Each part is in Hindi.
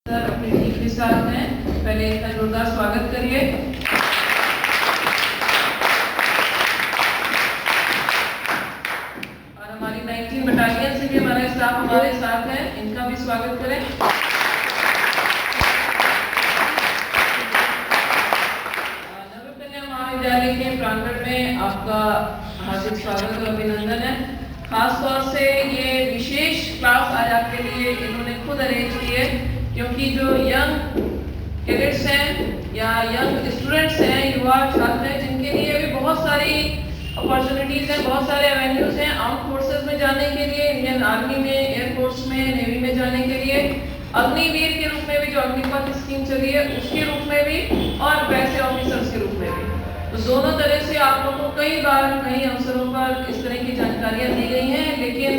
सर अपनी टीम के साथ हैं, पहले इनका जोरदार स्वागत करिए। और हमारी 19 बटालियन से भी हमारे स्टाफ हमारे साथ हैं, इनका भी स्वागत करें। नवयुक्त कन्या महाविद्यालय के प्रांगण में आपका हार्दिक स्वागत और अभिनंदन है। खास तौर से ये विशेष क्लास आज आपके लिए इन्होंने खुद अरेंज की है, क्योंकि जो यंग कैडेट्स हैं या यंग स्टूडेंट्स हैं, युवा छात्र हैं, जिनके लिए भी बहुत सारी अपॉर्चुनिटीज हैं, बहुत सारे एवेन्यूज हैं आर्म फोर्सेस में जाने के लिए, इंडियन आर्मी में, एयरफोर्स में, नेवी में जाने के लिए, अग्निवीर के रूप में भी जो अग्निपथ स्कीम चली है उसके रूप में भी, और वैसे ऑफिसर्स के रूप में भी। तो दोनों तरह से आप लोगों को कई बार कई अवसरों पर इस तरह की जानकारियां दी गई हैं, लेकिन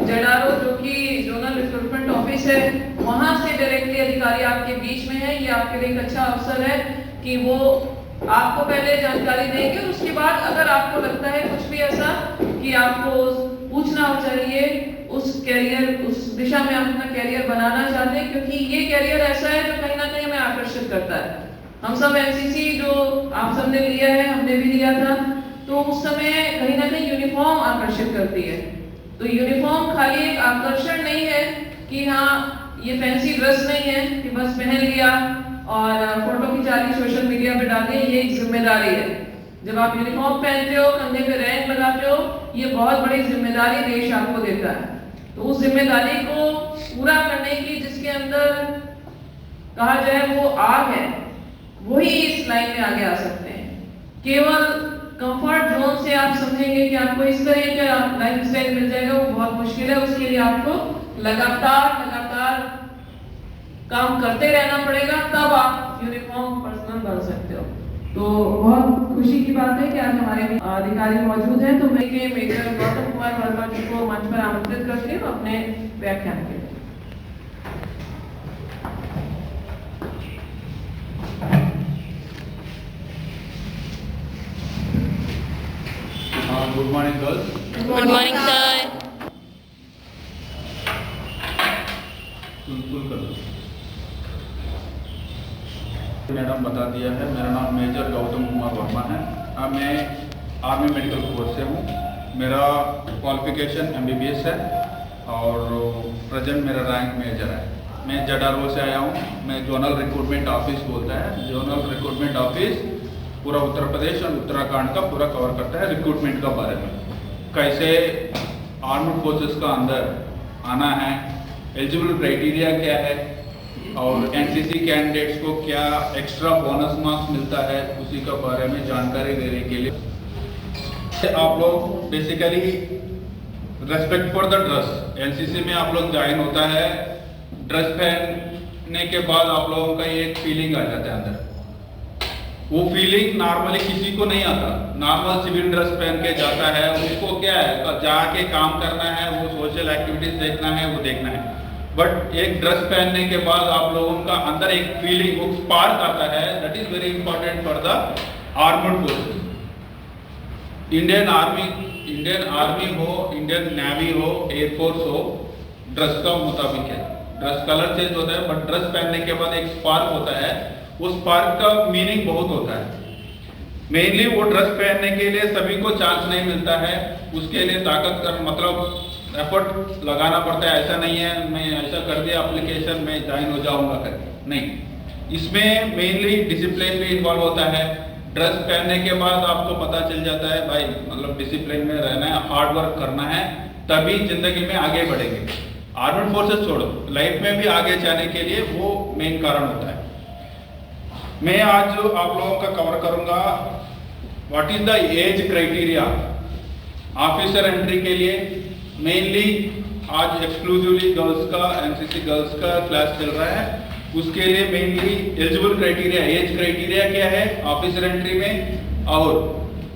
जेडारो जो कि जोनल रिक्रूटमेंट ऑफिस है, वहां से डायरेक्टली अधिकारी आपके बीच में है। ये आपके लिए एक अच्छा अवसर है कि वो आपको पहले जानकारी देंगे, उसके बाद अगर आपको लगता है कुछ भी ऐसा कि आपको पूछना हो चाहिए, उस कैरियर उस दिशा में आप अपना कैरियर बनाना चाहते हैं, क्योंकि ये कैरियर ऐसा है जो कहीं ना कहीं हमें आकर्षित करता है। हम सब एनसीसी जो आप सबने लिया है, हमने भी लिया था, तो उस समय कहीं ना कहीं यूनिफॉर्म आकर्षित करती है। तो यूनिफॉर्म खाली एक आकर्षण नहीं है कि हाँ ये फैंसी ड्रेस नहीं है कि बस पहन लिया और फोटो खिंचा ली सोशल मीडिया पे डाल दी, ये एक जिम्मेदारी है। जब आप यूनिफॉर्म पहनते हो, कंधे पे रैंक लगाते हो, ये बहुत बड़ी जिम्मेदारी देश आपको देता है। तो उस जिम्मेदारी को पूरा करने की जिसके अंदर कहा जाए वो आग है, वही इस लाइन में आगे आ सकते हैं। केवल कंफर्ट जोन से आप समझेंगे कि आपको इस तरह का लाइफ स्टाइल मिल जाएगा, वो बहुत मुश्किल है। उसके लिए आपको लगातार काम करते रहना पड़ेगा, तब आप यूनिफॉर्म पर्सनल बन सकते हो। तो बहुत खुशी की बात है कि आज हमारे अधिकारी मौजूद हैं। तो मैं मेजर गौतम कुमार वर्मा जी को मंच पर आमंत्रित करती हूँ अपने व्याख्यान के लिए। Good morning girls. Good morning sir. Madam बता दिया है, मेरा नाम मेजर गौतम कुमार वर्मा है। मैं आर्मी मेडिकल कोर्स से हूँ। मेरा क्वालिफिकेशन MBBS है और प्रेजेंट मेरा रैंक मेजर है। मैं जेडारो से आया हूँ। मैं जोनल रिक्रूटमेंट ऑफिस बोलता है। जोनल रिक्रूटमेंट ऑफिस पूरा उत्तर प्रदेश और उत्तराखंड का पूरा कवर करता है रिक्रूटमेंट का बारे में, कैसे आर्म्ड फोर्सेस का अंदर आना है, एलिजिबल क्राइटेरिया क्या है और NCC कैंडिडेट्स को क्या एक्स्ट्रा बोनस मार्क्स मिलता है, उसी का बारे में जानकारी देने के लिए आप लोग basically respect for the dress. NCC में आप लोग ज्वाइन होता है, ड्रेस पहनने के बाद आप लोगों का एक फीलिंग आ जाता है अंदर। वो फीलिंग नॉर्मली किसी को नहीं आता। नॉर्मल सिविल ड्रेस पहन के जाता है, उसको क्या है जाके काम करना है, वो सोशल एक्टिविटीज देखना है, वो देखना है। बट एक ड्रेस पहनने के बाद आप लोगों का अंदर एक फीलिंग, वो स्पार्क आता है। That is very important for the armed forces. Indian army हो, इंडियन नेवी हो, एयरफोर्स हो, ड्रेस का मुताबिक है। ड्रेस कलर चेंज होता है, बट ड्रेस पहनने के बाद एक स्पार्क होता है। उस स्पार्क का मीनिंग बहुत होता है। मेनली वो ड्रेस पहनने के लिए सभी को चांस नहीं मिलता है, उसके लिए ताकत कर मतलब एफर्ट लगाना पड़ता है। ऐसा नहीं है मैं ऐसा कर दिया एप्लीकेशन में ज्वाइन हो जाऊंगा करके, नहीं। इसमें मेनली डिसिप्लिन भी इन्वॉल्व होता है। ड्रेस पहनने के बाद आपको पता चल जाता है भाई मतलब डिसिप्लिन में रहना है, हार्ड वर्क करना है, तभी जिंदगी में आगे बढ़ेंगे। आर्मड फोर्सेस छोड़ो, लाइफ में भी आगे जाने के लिए वो मेन कारण होता है। मैं आज आप लोगों का कवर करूंगा what is the age criteria officer entry के लिए। मेनली आज एक्सक्लूसिवली गर्ल्स का, NCC गर्ल्स का क्लास चल रहा है। उसके लिए mainly eligible criteria, age criteria क्या है ऑफिसर एंट्री में, और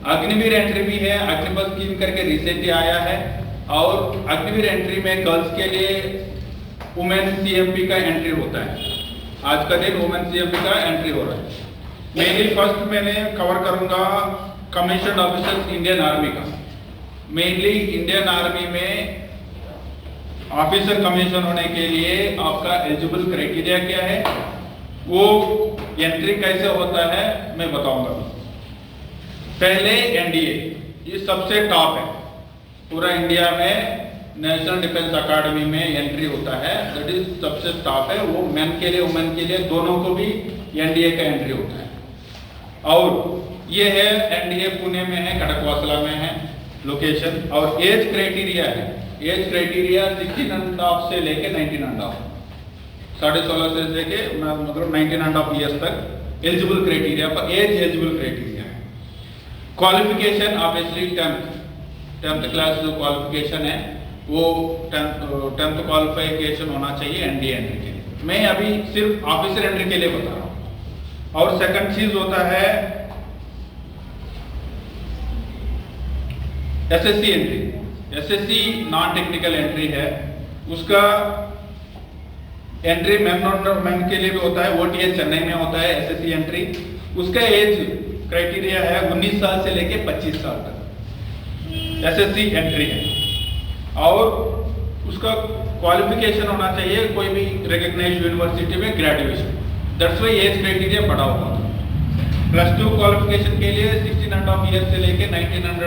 अग्निवीर एंट्री भी है। अग्निपथ स्कीम करके रिसेंटली आया है, और अग्निवीर एंट्री में गर्ल्स के लिए वुमेन CMP का एंट्री होता है। आज का दिन वुमेन CMP का एंट्री हो रहा है। मेनली फर्स्ट मैंने कवर करूंगा कमीशन ऑफिसर्स इंडियन आर्मी का। मेनली इंडियन आर्मी में ऑफिसर कमीशन होने के लिए आपका एलिजिबल क्राइटेरिया क्या है, वो एंट्री कैसे होता है मैं बताऊंगा। पहले एनडीए, ये सबसे टॉप है पूरा इंडिया में, नेशनल डिफेंस अकेडमी में एंट्री होता है, दैट इज सबसे टॉप है। वो मेन के लिए वुमेन के लिए दोनों को भी एनडीए का एंट्री होता है। और ये है एनडीए पुणे में है, खड़कवासला में है लोकेशन। और एज क्राइटेरिया है, एज क्राइटेरिया 16.5 से लेके 19.5, 16.5 से लेके मतलब 19.5 ईयर्स तक एलिजिबल क्राइटेरिया पर एज एलिजिबल क्राइटेरिया है। क्वालिफिकेशन ऑब्वियसली 10th क्लास जो क्वालिफिकेशन है वो 10th क्वालिफिकेशन होना चाहिए एनडीए एंट्री के लिए। मैं अभी सिर्फ ऑफिसर एंट्री के लिए बता रहा हूँ। और सेकंड चीज होता है SSC entry. SSC non technical entry है, उसका एंट्री मेन के लिए भी होता है, ओटीएच चेन्नई में होता है एसएससी एंट्री। उसका एज क्राइटेरिया है 19 साल से लेके 25 साल तक एसएससी एंट्री है। और उसका क्वालिफिकेशन होना चाहिए कोई भी रिकॉग्नाइज्ड यूनिवर्सिटी में graduation, that's why age criteria बड़ा होगा। +2 क्वालिफिकेशन के लिए 16.5 ईयर्स से लेके 1900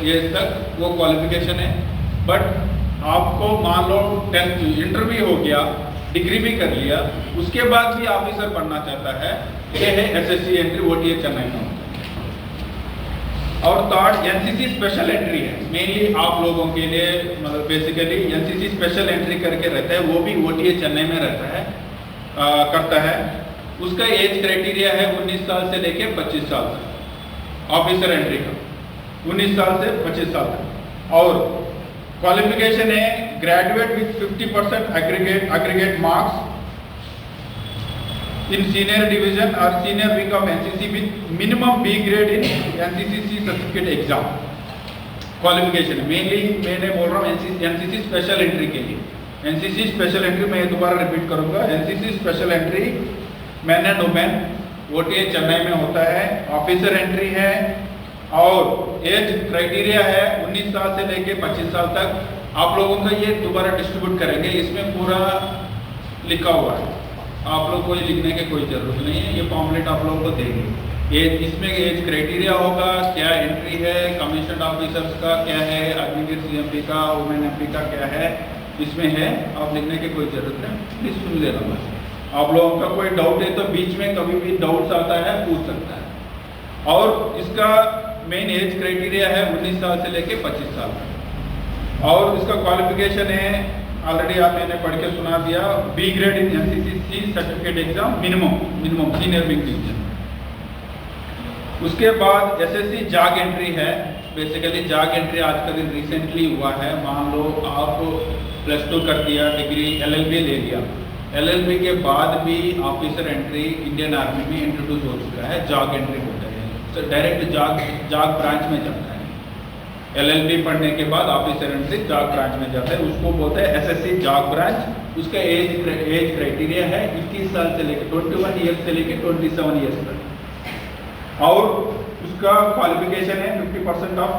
ईयर्स तक वो क्वालिफिकेशन है। बट आपको मान लो 10th इंटरव्यू हो गया, डिग्री भी कर लिया, उसके बाद भी ऑफिसर बनना चाहता है, ये है एसएससी एंट्री, ओटीएच चेन्नई में होता है। और थर्ड एनसीसी स्पेशल एंट्री है, मेनली आप लोगों के लिए, मतलब बेसिकली एनसीसी स्पेशल एंट्री करके रहता है, वो भी ओटीएच चेन्नई में रहता है, करता है। उसका एज क्राइटेरिया है 19 साल से लेके 25 साल तक ऑफिसर एंट्री का, 19 साल से 25 साल तक। और क्वालिफिकेशन है graduate with 50% aggregate marks in senior division or senior wing of NCC with minimum B grade in NCCC certificate exam qualification. Mainly मैंने बोल रहा हूँ एनसीसी स्पेशल एंट्री के लिए। एनसीसी स्पेशल एंट्री मैं दोबारा रिपीट करूंगा, NCC special entry man and women OTH Chennai में होता है, ऑफिसर एंट्री है। और एज क्राइटेरिया है 19 साल से लेके 25 साल तक। आप लोगों का ये दोबारा डिस्ट्रीब्यूट करेंगे, इसमें पूरा लिखा हुआ है, आप लोग को लिखने की कोई जरूरत नहीं है, ये पॉम्पलेट आप लोगों को देंगे। ये इसमें एज क्राइटेरिया होगा, क्या एंट्री है, कमीशन ऑफिसर्स का क्या है, अग्निवीर सीएमपी का, वुमेन एमपी का क्या है, इसमें है, आप लिखने की कोई जरूरत नहीं, प्लीज सुन लेना बस। आप लोगों का कोई डाउट है तो बीच में कभी भी डाउट्स आता है पूछ सकता है। और इसका मेन एज क्राइटेरिया है 19 साल से लेके 25 साल तक। और इसका क्वालिफिकेशन है ऑलरेडी आप मैंने पढ़ के सुना दिया, B grade in NCC certificate exam minimum senior wing division. उसके बाद एसएससी जाग एंट्री है, बेसिकली जाग एंट्री आज का दिन रिसेंटली हुआ है। मान लो आप +2 कर दिया, डिग्री एलएलबी ले लिया, एलएलबी के बाद भी ऑफिसर एंट्री इंडियन आर्मी में इंट्रोड्यूस हो चुका है, जाग एंट्री होता है, तो डायरेक्ट जाग ब्रांच में जाता है। एलएलबी पढ़ने के बाद ऑफिसर एंट्री जाग ब्रांच में जाता है, उसको बोलते हैं एसएससी जाग ब्रांच। उसका एज क्राइटेरिया है 21 साल से लेकर 21 ईयर्स से लेकर 27 ईयर्स तक। और उसका क्वालिफिकेशन है 50% of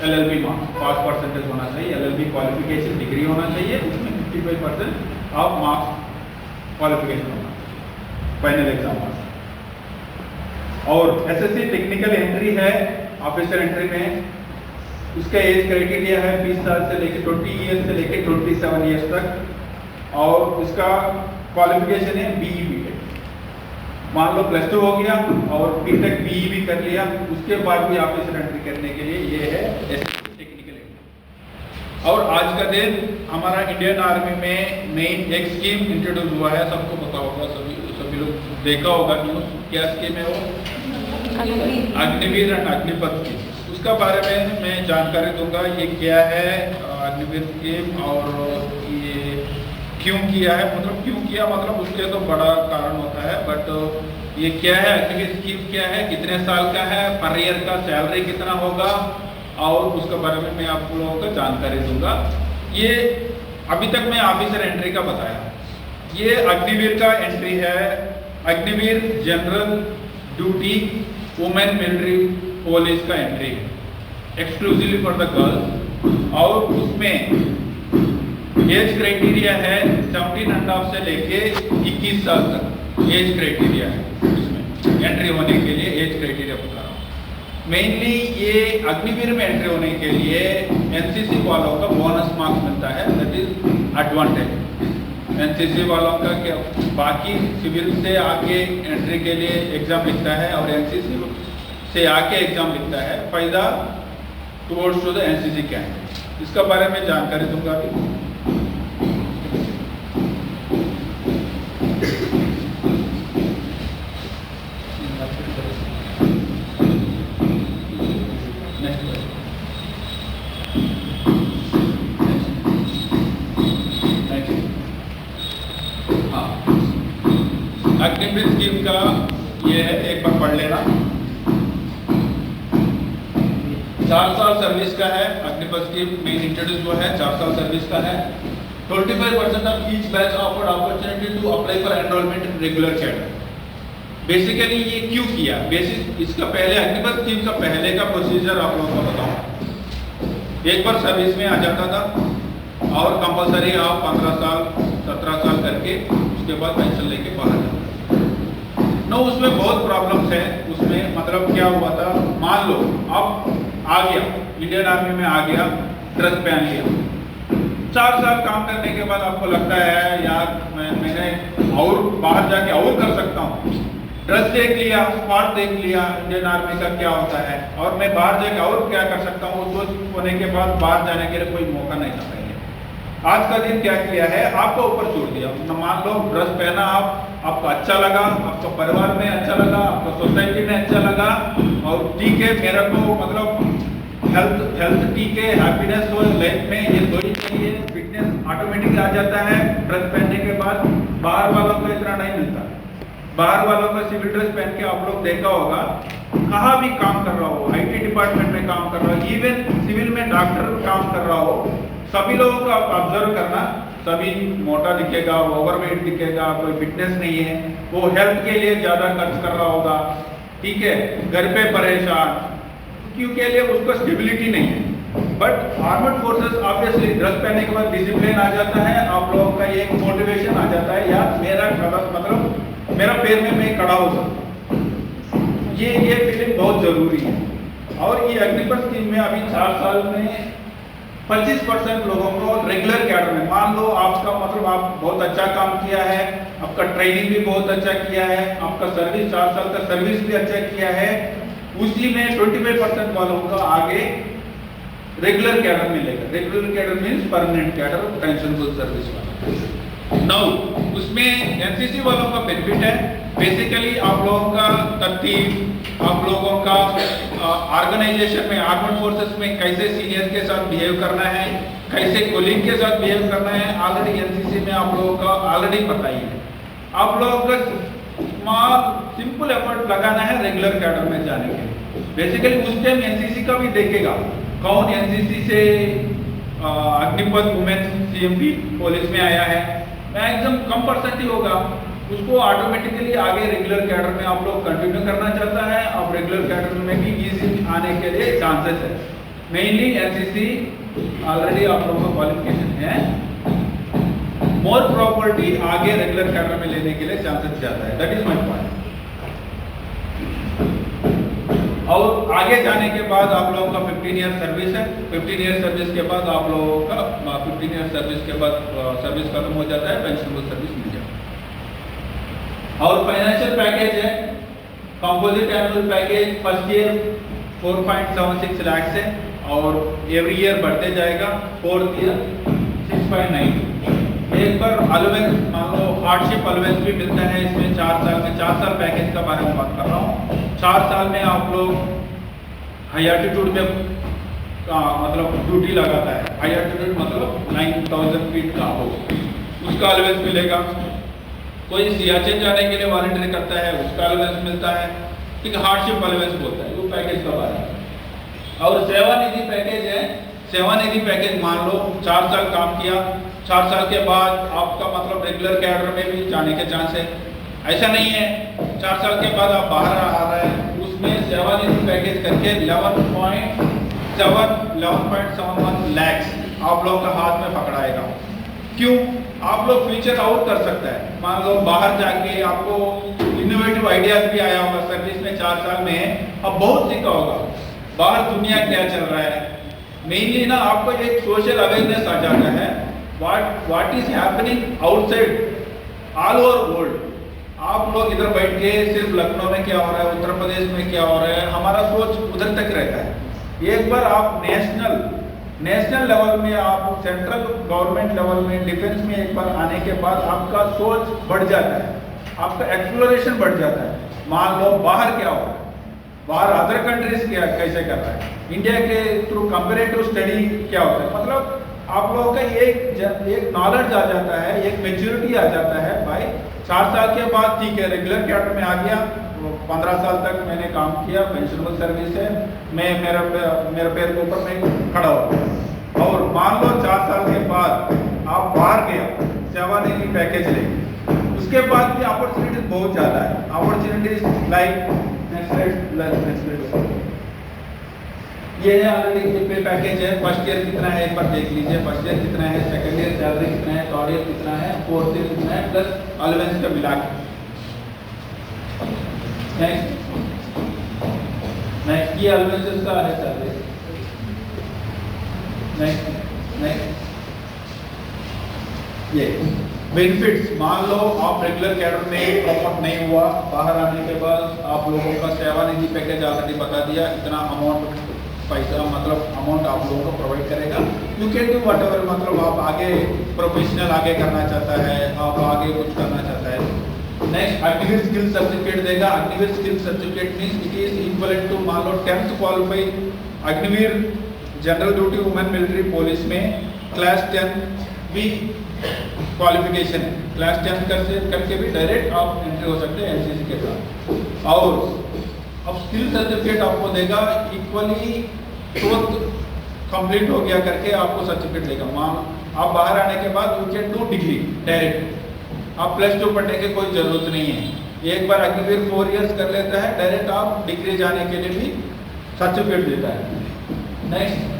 LLB marks, pass percentage होना चाहिए, एलएलबी क्वालिफिकेशन डिग्री होना चाहिए, उसमें 55% ऑफ मार्क्स क्वालिफिकेशन होना चाहिए, फाइनल एग्जाम मार्क्स। और एसएससी टेक्निकल एंट्री है ऑफिसर एंट्री में, उसका एज क्राइटेरिया है 20 साल से लेकर 20 ईयर्स से लेकर 27 ईयर्स तक। और उसका क्वालिफिकेशन है बीई बीटेक। मान लो +2 हो गया और बीटेक बीई भी कर लिया, उसके बाद भी ऑफिसर एंट्री करने के लिए ये है एसएससी टेक्निकल एंट्री। और आज का दिन हमारा इंडियन आर्मी में मेन एक स्कीम इंट्रोड्यूस हुआ है, सबको पता होगा, सभी लोग देखा होगा न्यूज। क्या स्कीम है वो? अग्निवीर एंड अग्निपथ की। उसका बारे में मैं जानकारी दूंगा, ये क्या है अग्निवीर स्कीम और ये क्यों किया है, मतलब क्यों किया, मतलब उसके तो बड़ा कारण होता है, बट ये क्या है अग्निवीर स्कीम क्या है, कितने साल का है, पर ईयर का सैलरी कितना होगा, और उसके बारे में मैं आप लोगों को जानकारी दूंगा। ये अभी तक मैं ऑफिसर एंट्री का बताया, ये अग्निवीर का एंट्री है, Agniveer general duty women military police का एंट्री है, एक्सक्लूसिवली फॉर द गर्ल्स। और उसमें एज क्राइटेरिया है 17.5 से लेके 21 साल तक एज क्राइटेरिया है इसमें एंट्री होने के लिए एज क्राइटेरिया बता रहा हूँ। मेनली ये अग्निवीर में एंट्री होने के लिए एनसीसी वालों का बोनस मार्क्स मिलता है, दैट इज एडवांटेज। एनसीसी वालों का क्या बाकी सिविल से आके एंट्री के लिए एग्जाम लिखता है और एनसीसी से आके एग्जाम लिखता है, फायदा towards to the NCC candidate. इसका बारे में जानकारी दूंगा अभी। अग्निवीर स्कीम का ये है, एक बार पढ़ लेना। 4 साल सर्विस का है अग्निवीर स्कीम में इंट्रोड्यूस हुआ है, 4 साल सर्विस का है। 25% of each batch offered opportunity to apply for enrolment in regular cadre. Basically ये क्यों किया, बेसिक इसका पहले अग्निवीर स्कीम का पहले का प्रोसीजर आप लोगों को बताऊं। एक बार सर्विस में आ जाता था और कंपलसरी आप 15 साल 17 साल करके उसके बाद पेंशन लेके बाहर जाते नो। उसमें बहुत प्रॉब्लम्स है उसमें, मतलब क्या हुआ था, मान लो आप आ गया इंडियन आर्मी में आ गया, ड्रेस पहन लिया, 4 साल काम करने के बाद आपको लगता है यार मैंने और बाहर जाके और कर सकता हूँ, ड्रेस देख लिया, स्पॉट देख लिया इंडियन आर्मी का क्या होता है, और मैं बाहर जाके और क्या कर सकता हूँ, सोच होने के बाद बाहर जाने के लिए कोई मौका नहीं था। आज का दिन क्या किया है, आपको ऊपर छोड़ दिया। मान लो ड्रेस पहना आपको अच्छा लगा, आपको परिवार में अच्छा लगा, आपको सोसाइटी में अच्छा लगा, और ठीक है मेरा को मतलब हेल्थ ठीक है, हैप्पीनेस हो लाइफ में, ये दो ही चाहिए, फिटनेस ऑटोमेटिक आ जाता है ड्रेस पहनने के बाद। बाहर वालों को इतना नहीं मिलता। बाहर वालों का सिविल ड्रेस पहन के आप लोग देखा होगा, कहाँ भी काम कर रहा हो, IT डिपार्टमेंट में काम कर रहा हो, इवन सिविल में डॉक्टर काम कर रहा हो, सभी लोगों को आप ऑब्जर्व करना, सभी मोटा दिखेगा, ओवरवेट दिखेगा, कोई फिटनेस नहीं है, वो हेल्थ के लिए ज्यादा खर्च कर रहा होगा, ठीक है, घर पे परेशान, क्योंकि लिए उसको स्टेबिलिटी नहीं है। But armed forces obviously dress पहनने के बाद डिसिप्लिन आ जाता है, आप लोगों का एक मोटिवेशन आ जाता है, यार मेरा मतलब मेरा पैर में मैं खड़ा हो सकता हूँ, ये फीलिंग बहुत जरूरी है। और ये अग्निवीर स्कीम में अभी 4 साल में 25% लोगों को रेगुलर कैडर में, मान लो आपका मतलब आप बहुत अच्छा काम किया है, आपका ट्रेनिंग भी बहुत अच्छा किया है, आपका सर्विस 4 साल का सर्विस भी अच्छा किया है, उसी में 25% वालों को आगे रेगुलर कैडर मिलेगा। Regular cadre means permanent cadre, pensionable service वाला। नाउ उसमें एनसीसी वालों का बेनिफिट है, बेसिकली आप लोगों का तरतीब, आप लोगों का ऑर्गेनाइजेशन में आर्मड फोर्सेस में कैसे सीनियर के साथ बिहेव करना है, कैसे कोलिग के साथ बिहेव करना है, ऑलरेडी एनसीसी में आप लोगों का ऑलरेडी पता ही है। आप लोगों का सिंपल एफर्ट लगाना है रेगुलर कैडर में जाने के लिए। बेसिकली उस टाइम एनसीसी का भी देखेगा कौन एनसीसी से अग्निपथ वुमेन CMP पुलिस में आया है, एकदम कम परसेंट होगा, उसको ऑटोमेटिकली आगे रेगुलर कैडर में आप लोग कंटिन्यू करना चाहता है, और रेगुलर कैडर में भी इजी आने के लिए चांसेस है। मेनली एनसीसी ऑलरेडी आप लोगों का क्वालिफिकेशन है, मोर प्रॉपर्टी आगे रेगुलर कैडर में लेने के लिए चांसेस ज्यादा है, दैट इज माय पॉइंट। और आगे जाने के बाद आप लोगों का 15 ईयर सर्विस है, 15 ईयर सर्विस के बाद आप लोगों का 15 ईयर सर्विस के बाद सर्विस खत्म हो जाता है, पेंशनेबल सर्विस मिल जाता है। और फाइनेंशियल पैकेज है, composite annual package first year 4.76 lakh है, और एवरी ईयर बढ़ते जाएगा, 4th ईयर 6.9। एक बार अलाउंस मान लो हार्डशिप अलाउंस भी मिलता है इसमें 4 साल में, 4 साल पैकेज का बारे में बात कर रहा हूँ। 4 साल में आप लोग हाई एल्टीट्यूड में मतलब ड्यूटी लगाता है, हाई एल्टीट्यूड मतलब 9000 फीट का हो, उसका अलाउंस मिलेगा। कोई सियाचिन जाने के लिए वॉलंटियर करता है, उसका अलाउंस मिलता है, ठीक है, हार्डशिप अलाउंस बोलता है, वो पैकेज का बारे में। और सेवानिधि पैकेज है, सेवानिधि पैकेज मान लो 4 साल काम किया, 4 साल के बाद आपका मतलब रेगुलर कैडर में भी जाने के चांस है। ऐसा नहीं है 4 साल के बाद आप बाहर आ रहे हैं, उसमें सेवानिधि पैकेज करके 11.71 लाख आप लोगों का हाथ में पकड़ाएगा। क्यों? आप लोग फ्यूचर आउट कर सकते हैं। मान लो बाहर जाके आपको इनोवेटिव आइडियाज भी आया होगा, सर्विस में 4 साल में अब बहुत सीखा होगा बाहर दुनिया क्या चल रहा है। मेनली ना आपको एक सोशल अवेयरनेस आ जाता है, what is happening outside all over world. आप लोग इधर बैठ के सिर्फ लखनऊ में क्या हो रहा है, उत्तर प्रदेश में क्या हो रहा है, हमारा सोच उधर तक रहता है। एक बार आप नेशनल लेवल में, आप सेंट्रल गवर्नमेंट लेवल में, डिफेंस में एक बार आने के बाद आपका सोच बढ़ जाता है, आपका एक्सप्लोरेशन बढ़ जाता है। मान लो बाहर क्या हो रहा है, बाहर अदर कंट्रीज क्या कैसे कर रहा है, इंडिया के थ्रू कंपेरेटिव स्टडी क्या होता है, मतलब आप लोगों का एक नॉलेज आ जाता है, एक मेच्योरिटी आ जाता है। भाई 4 साल के बाद ठीक है, रेगुलर कैडर में आ गया, 15 साल तक मैंने काम किया, पेंशनेबल सर्विस है, मैं मेरे पैर के ऊपर मैं खड़ा हो। और मान लो 4 साल के बाद आप बाहर गया, सेवानिधि पैकेज लेंगे, उसके बाद भी अपॉर्चुनिटीज बहुत ज़्यादा है। अपॉर्चुनिटीज लाइक ये है ऑलरेडी पे पैकेज है। फर्स्ट ईयर कितना है एक बार देख लीजिए, फर्स्ट ईयर कितना है, सेकंड ईयर सैलरी कितना है, थर्ड ईयर कितना है, फोर्थ ईयर कितना है, प्लस अलाउंस का मिला के। नेक्स्ट ये अलाउंसेस का है सैलरी। नेक्स्ट ये बेनिफिट्स, मान लो आप रेगुलर कैडर में प्रमोट नहीं हुआ, बाहर आने के बाद आप लोगों का सेवानिधि पैकेज ऑलरेडी बता दिया, इतना अमाउंट पैसा मतलब अमाउंट आप लोगों को प्रोवाइड करेगा। You can do what ever, मतलब आप आगे प्रोफेशनल आगे करना चाहता है, आप आगे कुछ करना चाहता है। नेक्स्ट अग्निवीर स्किल सर्टिफिकेट देगा। Agniveer skill certificate means it is equivalent to मान लो 10th qualified Agniveer general duty women military police में क्लास 10 भी क्वालिफिकेशन है। क्लास 10 करके भी डायरेक्ट आप एंट्री हो सकते हैं एनसीसी के साथ। और अब स्किल सर्टिफिकेट आपको देगा, इक्वली ट्वेल्थ कंप्लीट हो गया करके आपको सर्टिफिकेट देगा। मान आप बाहर आने के बाद you can do degree direct, आप +2 पढ़ने की कोई जरूरत नहीं है। एक बार अग्निवीर 4 इयर्स कर लेता है, डायरेक्ट आप डिग्री जाने के लिए भी सर्टिफिकेट देता है। नेक्स्ट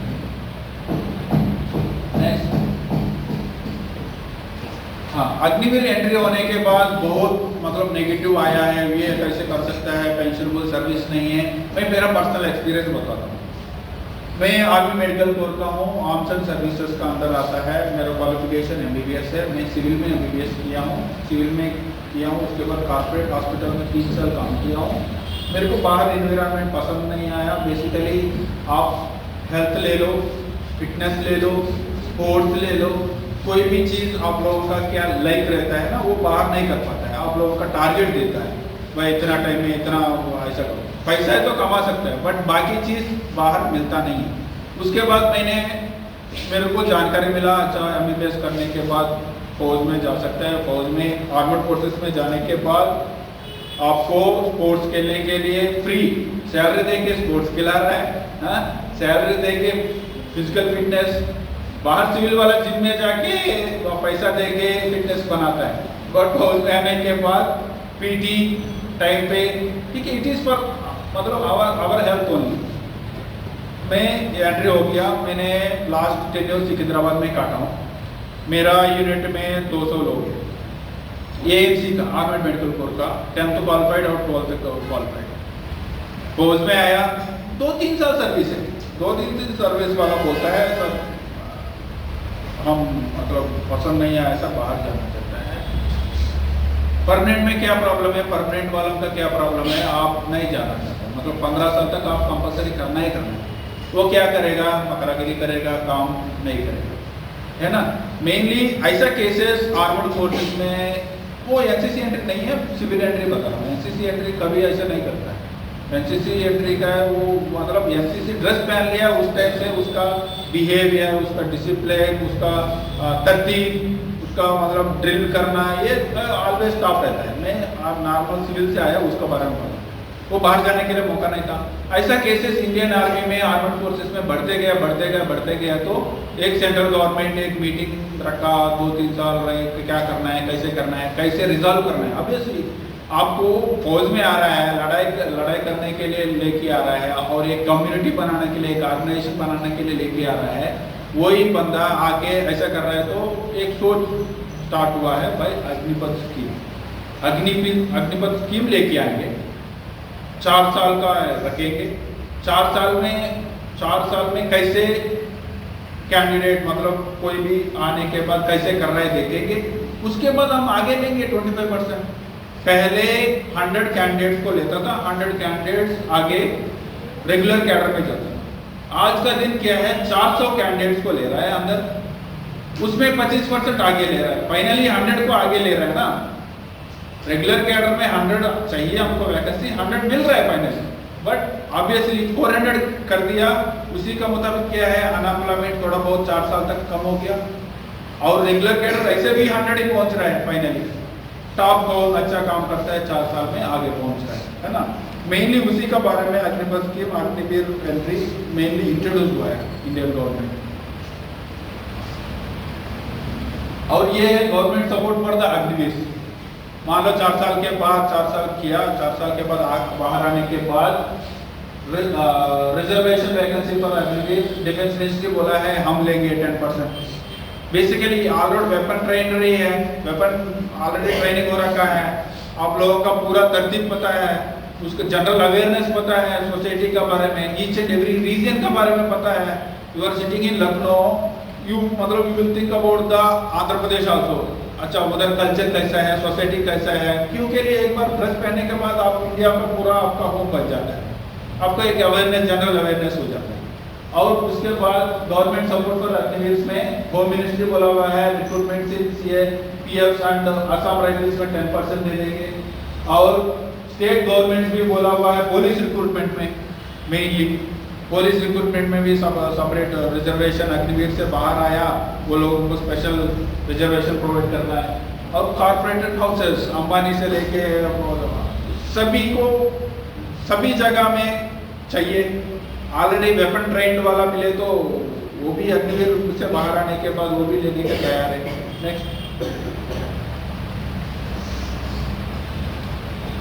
हाँ, अग्निवीर एंट्री होने के बाद बहुत मतलब नेगेटिव आया है, ये कैसे कर सकता है, पेंशनेबल सर्विस नहीं है। मैं मेरा पर्सनल एक्सपीरियंस बताता हूँ। मैं आर्मी मेडिकल कोर का हूँ, आर्म्स एंड सर्विसेज का अंदर आता है। मेरा क्वालिफिकेशन MBBS है। मैं सिविल में MBBS किया हूँ, उसके बाद कॉर्पोरेट हॉस्पिटल में 3 साल काम किया हूँ। मेरे को बाहर एनवायरनमेंट पसंद नहीं आया। बेसिकली आप हेल्थ ले लो, फिटनेस ले लो, स्पोर्ट्स ले लो, कोई भी चीज़ आप लोगों का क्या लाइक रहता है ना, वो बाहर नहीं कर पाता है। आप लोगों का टारगेट देता है, भाई इतना टाइम में इतना ऐसा करो, पैसा है तो कमा सकते हैं, बट बाकी चीज़ बाहर मिलता नहीं है। उसके बाद मेरे को जानकारी मिला, अच्छा MBBS करने के बाद फौज में जा सकते हैं। फौज में आर्मड फोर्सेस में जाने के बाद आपको स्पोर्ट्स खेलने के लिए फ्री सैलरी दे के स्पोर्ट्स खिला रहा है, सैलरी दे के फिजिकल फिटनेस। बाहर सिविल वाला जिम में जाके पैसा दे के फिटनेस बनाता है, बट फौज में आने के बाद PT टाइम पे, ठीक है, इट इज़ फॉर मतलब आवर हेल्थ ओनली। मैं एंट्री हो गया, मैंने लास्ट टेन्योर सिकंदराबाद में काटा हूँ। मेरा यूनिट में 200 लोग हैं। AMC का, आर्मड मेडिकल कोर का 10th क्वालिफाइड और 12th क्वालिफाइड। फौज में आया, 2-3 साल सर्विस है। 2-3 सर्विस वाला बोलता है सर हम मतलब पसंद नहीं है, ऐसा बाहर जाना चाहता है। परमानेंट में क्या प्रॉब्लम है, परमानेंट वालों का क्या प्रॉब्लम है, आप नहीं जाना चाहते, मतलब 15 साल तक आप कंपलसरी करना ही करना है। वो क्या करेगा, मकरागिरी करेगा, काम नहीं करेगा, है ना। मेनली ऐसा केसेस आर्मड फोर्सेस में, वो NCC एंट्री नहीं है, सिविल एंट्री बता रहा हूँ। NCC एंट्री कभी ऐसा नहीं करता है। NCC एंट्री का है वो मतलब NCC ड्रेस पहन लिया, उस टाइप से उसका बिहेवियर, उसका डिसिप्लिन, उसका तरतीब, उसका मतलब ड्रिल करना, ये ऑलवेज टॉप रहता है। मैं नॉर्मल सिविल से आया, उसका बारे में बोला, वो बाहर जाने के लिए मौका नहीं था। ऐसा केसेस इंडियन आर्मी में आर्मड फोर्सेस में बढ़ते गया तो एक सेंट्रल गवर्नमेंट ने एक मीटिंग रखा, 2-3 साल रहे, क्या करना है, कैसे रिजॉल्व करना है। ऑब्वियसली आपको फौज में आ रहा है, लड़ाई करने के लिए लेके आ रहा है, और एक कम्युनिटी बनाने के लिए, एक ऑर्गेनाइजेशन बनाने के लिए लेके आ रहा है। वही बंदा आके ऐसा कर रहा है, तो एक सोच स्टार्ट हुआ है भाई अग्निपथ स्कीम। अग्निपथ स्कीम लेके आएंगे, 4 साल का रखेंगे। 4 साल में कैसे कैंडिडेट मतलब कोई भी आने के बाद कैसे कर रहे हैं देखेंगे, उसके बाद हम आगे लेंगे 25%। पहले 100 कैंडिडेट्स को लेता था, 100 कैंडिडेट्स आगे रेगुलर कैडर में जाता था। आज का दिन क्या है, 400 कैंडिडेट्स को ले रहा है अंदर, उसमें 25% आगे ले रहा है। फाइनली 100 को आगे ले रहा है ना। रेगुलर कैडर में 100 चाहिए हमको वैकेंसी, 100 मिल रहा है फाइनली, बट ऑब्वियसली 400 कर दिया। उसी का मुताबिक क्या है, अनएम्प्लॉयमेंट थोड़ा बहुत 4 साल तक कम हो गया, और रेगुलर कैडर ऐसे भी 100 ही पहुंच रहा है। फाइनली टॉप बहुत अच्छा काम करता है, 4 साल में आगे पहुंच रहा है ना। मेनली उसी का बारे में Agnipath scheme, Agniveer entry mainly introduce हुआ है इंडियन गवर्नमेंट। और ये है government support for the Agniveer. मान लो 4 साल के बाद, 4 साल किया, 4 साल के बाद बाहर आने के बाद रिजर्वेशन वैकेंसी पर अग्निवीर डिफेंस मिनिस्ट्री बोला है हम लेंगे 10%। बेसिकली ऑलरेडी वेपन ट्रेनरी है, वेपन ऑलरेडी ट्रेनिंग हो रखा है, आप लोगों का पूरा तरतीब पता है, उसका जनरल अवेयरनेस पता है, सोसाइटी का बारे में, ईच एंड एवरी रीजन का बारे में पता है। You are sitting in Lucknow, you मतलब you will think about the Andhra Pradesh also. अच्छा, उधर कल्चर कैसा है, सोसाइटी कैसा है, क्योंकि एक बार ड्रेस पहनने के बाद आप इंडिया का पूरा आपका होम बच जाता है, आपका एक अवेयरनेस, जनरल अवेयरनेस हो जाता है। और उसके बाद गवर्नमेंट सपोर्ट फॉर अग्निवीर में होम मिनिस्ट्री बोला हुआ है, रिक्रूटमेंट से पीएफ एंड असम राइफल्स में 10% दे देंगे। और स्टेट गवर्नमेंट भी बोला हुआ है पुलिस रिक्रूटमेंट में, मेनली पुलिस रिक्रूटमेंट में भी सेपरेट रिजर्वेशन, अग्निवीर से बाहर आया वो लोगों को स्पेशल रिजर्वेशन प्रोवाइड करना है। और कॉर्पोरेटेड हाउसेस अंबानी से लेके सभी को सभी जगह में चाहिए। ऑलरेडी वेपन ट्रेंड वाला मिले तो वो भी अग्निवीर से बाहर आने के बाद वो भी लेने के तैयार है। Next,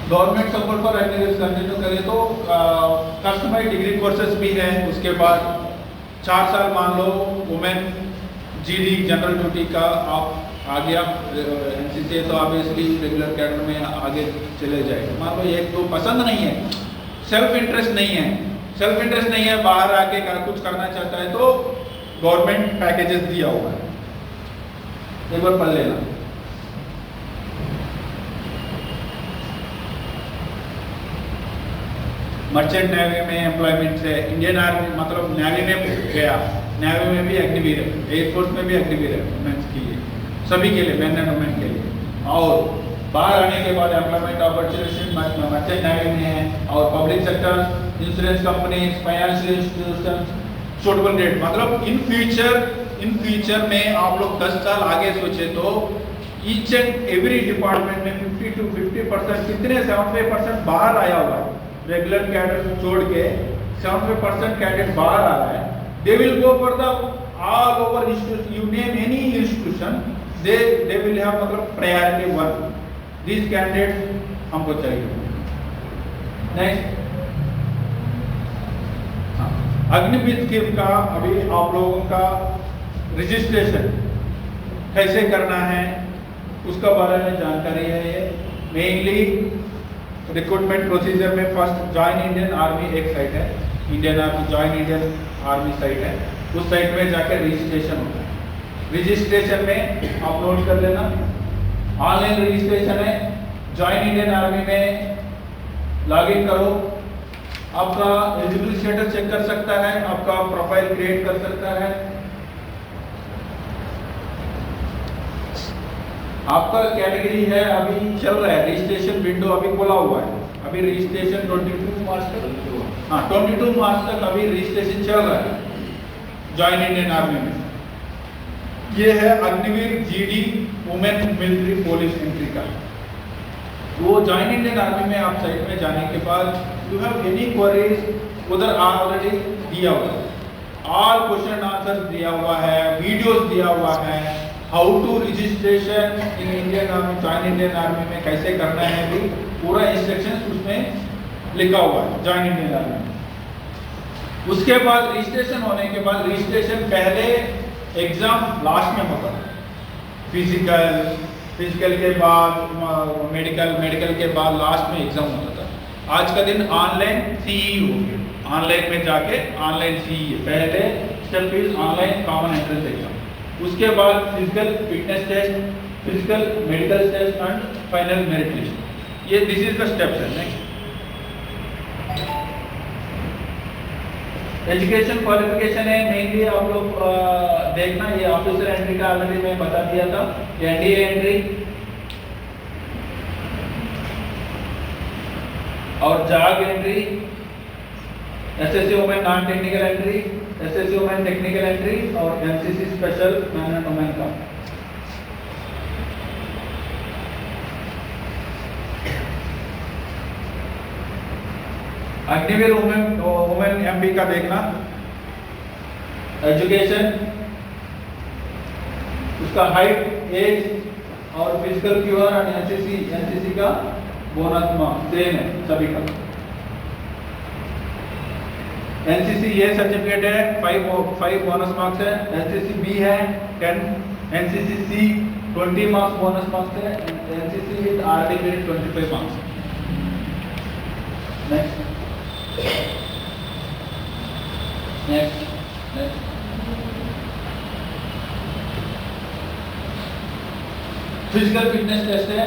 government support for Agniveer continue करें तो कस्टमाइज्ड डिग्री कोर्सेज भी हैं। उसके बाद 4 साल मान लो वुमेन जीडी जनरल ड्यूटी का आप आ गया एनसीसी है, तो ऑब्वियसली रेगुलर कैडर में आगे चले जाएगा। मान लो एक तो पसंद नहीं है, सेल्फ इंटरेस्ट नहीं है, बाहर आके कुछ करना चाहता है, तो गवर्नमेंट पैकेजेस दिया हुआ है, एक बार पढ़ लेना। मर्चेंट नेवी में एम्प्लॉयमेंट है, इंडियन आर्मी मतलब नेवी में गया, नेवी में भी अग्निवीर है, एयरफोर्स में भी अग्निवीर है वुमेन्स के लिए, सभी के लिए, मेन एंड वुमेन के लिए। और बाहर आने के बाद एम्प्लॉयमेंट अपॉर्चुनिटी मर्चेंट नेवी में है। और public sector, insurance companies, financial institution, suitable rate, मतलब इन फ्यूचर में आप लोग 10 साल आगे सोचे तो ईच एंड एवरी डिपार्टमेंट में 50 to 50% कितने 75% बाहर आया हुआ है। रेगुलर कैडर छोड़ के 75% कैडेट बाहर आ रहा है। They will go for the all over institution, you name any institution, they will have मतलब प्रायोरिटी 1, दिस कैंडिडेट हमको चाहिए। नेक्स्ट, अग्निवीर स्कीम का अभी आप लोगों का रजिस्ट्रेशन कैसे करना है उसका बारे में जानकारी है। ये मेनली रिक्रूटमेंट प्रोसीजर में फर्स्ट ज्वाइन इंडियन आर्मी एक साइट है, Indian army join Indian army site है, उस साइट में जाकर रजिस्ट्रेशन होता है। रजिस्ट्रेशन में आप नोट कर लेना, ऑनलाइन रजिस्ट्रेशन है। ज्वाइन इंडियन आर्मी में लॉगिन करो, आपका एलिजिबिलिटी स्टेटस चेक कर सकता है, आपका प्रोफाइल क्रिएट कर सकता है। आपका कैटेगरी है अभी चल रहा है, रजिस्ट्रेशन विंडो अभी खोला हुआ है, अभी रजिस्ट्रेशन 22 मार्च तक, हाँ 22 मार्च तक अभी रजिस्ट्रेशन चल रहा है ज्वाइन इंडियन आर्मी में। ये है Agniveer GD women military police entry का। वो ज्वाइन इंडियन आर्मी में आप साइट में जाने के बाद यू हैव एनी क्वेरीज, उधर ऑलरेडी दिया हुआ है, ऑल क्वेश्चन आंसर दिया हुआ है, वीडियोस दिया हुआ है, how to registration in Indian army, join Indian army में कैसे करना है, भी पूरा इंस्ट्रक्शंस उसमें लिखा हुआ है ज्वाइन इंडियन आर्मी। उसके बाद रजिस्ट्रेशन होने के बाद, रजिस्ट्रेशन पहले एग्ज़ाम लास्ट में होता था। फिजिकल के बाद मेडिकल के बाद लास्ट में एग्ज़ाम होता था। आज का दिन ऑनलाइन सीई हो गया, ऑनलाइन में जाके ऑनलाइन सीई। पहले step is online common entrance exam, उसके बाद physical fitness test, physical medical test and final merit list. ये दिस इज द स्टेप्स है। नेक्स्ट एजुकेशन क्वालिफिकेशन है मेनली आप लोग देखना। ये ऑफिसर एंट्री का ऑलरेडी मैं बता दिया था। एनडीए एंट्री और JAG entry, SSC women non technical entry, SSC women technical entry और MCC special man and women का। अग्निवीर वुमेन एमपी का देखना। एजुकेशन, उसका हाइट, एज और फिजिकल क्यूआर और एनसीसी का बोनस मार्क्स सेम है सभी का। एनसीसी ये सर्टिफिकेट है 5 बोनस मार्क्स है। एनसीसी बी है 10, NCC C 20 marks bonus marks है। NCC with RD grade 25 marks. Next physical fitness test है।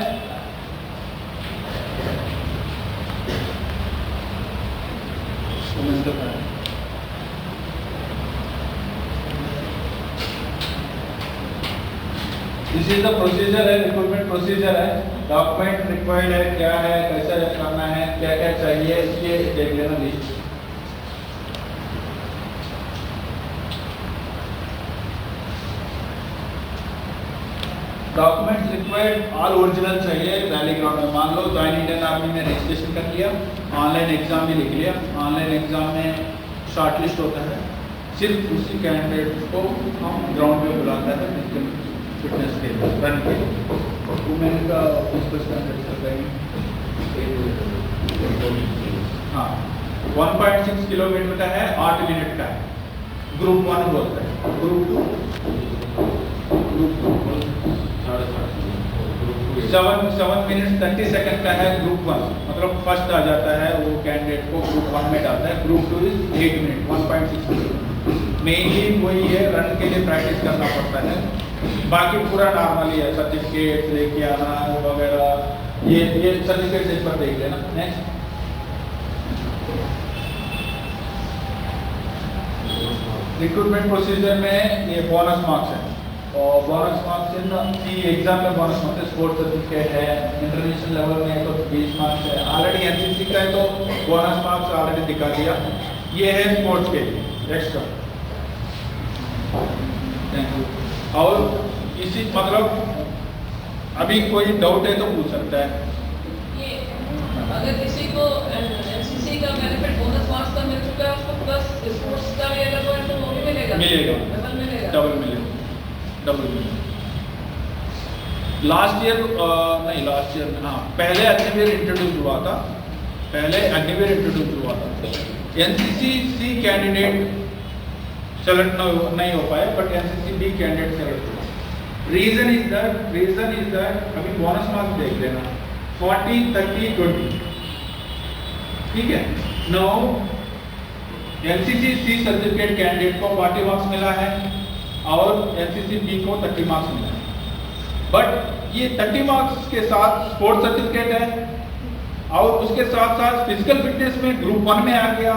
दिस इज द प्रोसीजर है, रिक्रूटमेंट प्रोसीजर है। डॉक्यूमेंट रिक्वायर्ड है, क्या है, कैसे करना है, क्या क्या चाहिए, ये देख लेना list. Documents required all original चाहिए। रैली ग्राउंड में मान लो ज्वाइन इंडियन आर्मी में रजिस्ट्रेशन कर लिया, ऑनलाइन एग्जाम भी लिख लिया। ऑनलाइन एग्जाम में शॉर्टलिस्ट होता है, सिर्फ उसी कैंडिडेट को हम ग्राउंड पे बुलाता है फिजिकल फिटनेस के रन के। वुमेन का फिजिकल स्टैंडर्ड हाँ 1.6 किलोमीटर का है, 8 मिनट का है। ग्रुप 1 बोलता है, ग्रुप 2 7 मिनट 30 सेकंड का है। ग्रुप 1 मतलब फर्स्ट आ जाता है वो कैंडिडेट को ग्रुप 1 में डालता है। Group 2 is 8 minute 1.6 minute. Mainly वही है, रन के लिए प्रैक्टिस करना पड़ता है। बाकी पूरा नॉर्मली है, सर्टिफिकेट लेके आना वगैरह, ये सर्टिफिकेट इस पर देख लेना। नेक्स्ट रिक्रूटमेंट प्रोसीजर में ये बोनस मार्क्स है और बोनस मार्क्स इन एग्जाम में बोनस मार्क्स है। स्पोर्ट्स सर्टिफिकेट है, इंटरनेशनल लेवल में है तो 20 मार्क्स है। ऑलरेडी एनसीसी का है तो बोनस मार्क्स ऑलरेडी दिखा दिया। ये है स्पोर्ट्स के लिए एक्स्ट्रा। Thank you. और इसी मतलब अभी कोई डाउट है तो पूछ सकता है। ये अगर किसी को एनसीसी का बेनिफिट बोनस मार्क्स का मिल चुका है उसको प्लस स्पोर्ट्स का भी अगर कोई तो वो भी मिलेगा? मिलेगा, डबल मिलेगा। लास्ट ईयर नहीं, लास्ट ईयर हाँ पहले अग्निवीर इंट्रोड्यूस हुआ था, एनसीसी सी कैंडिडेट सेलेक्ट नहीं हो पाए but NCC B candidate select हुआ। रीजन इज दैट अभी बोनस मार्क्स देख लेना 40, 30, 20। ठीक है। No NCC C certificate candidate को 40 मार्क्स मिला है और एनसीसी बी को 30 मार्क्स मिला है। बट ये 30 मार्क्स के साथ स्पोर्ट्स सर्टिफिकेट है और उसके साथ साथ फिजिकल फिटनेस में ग्रुप 1 में आ गया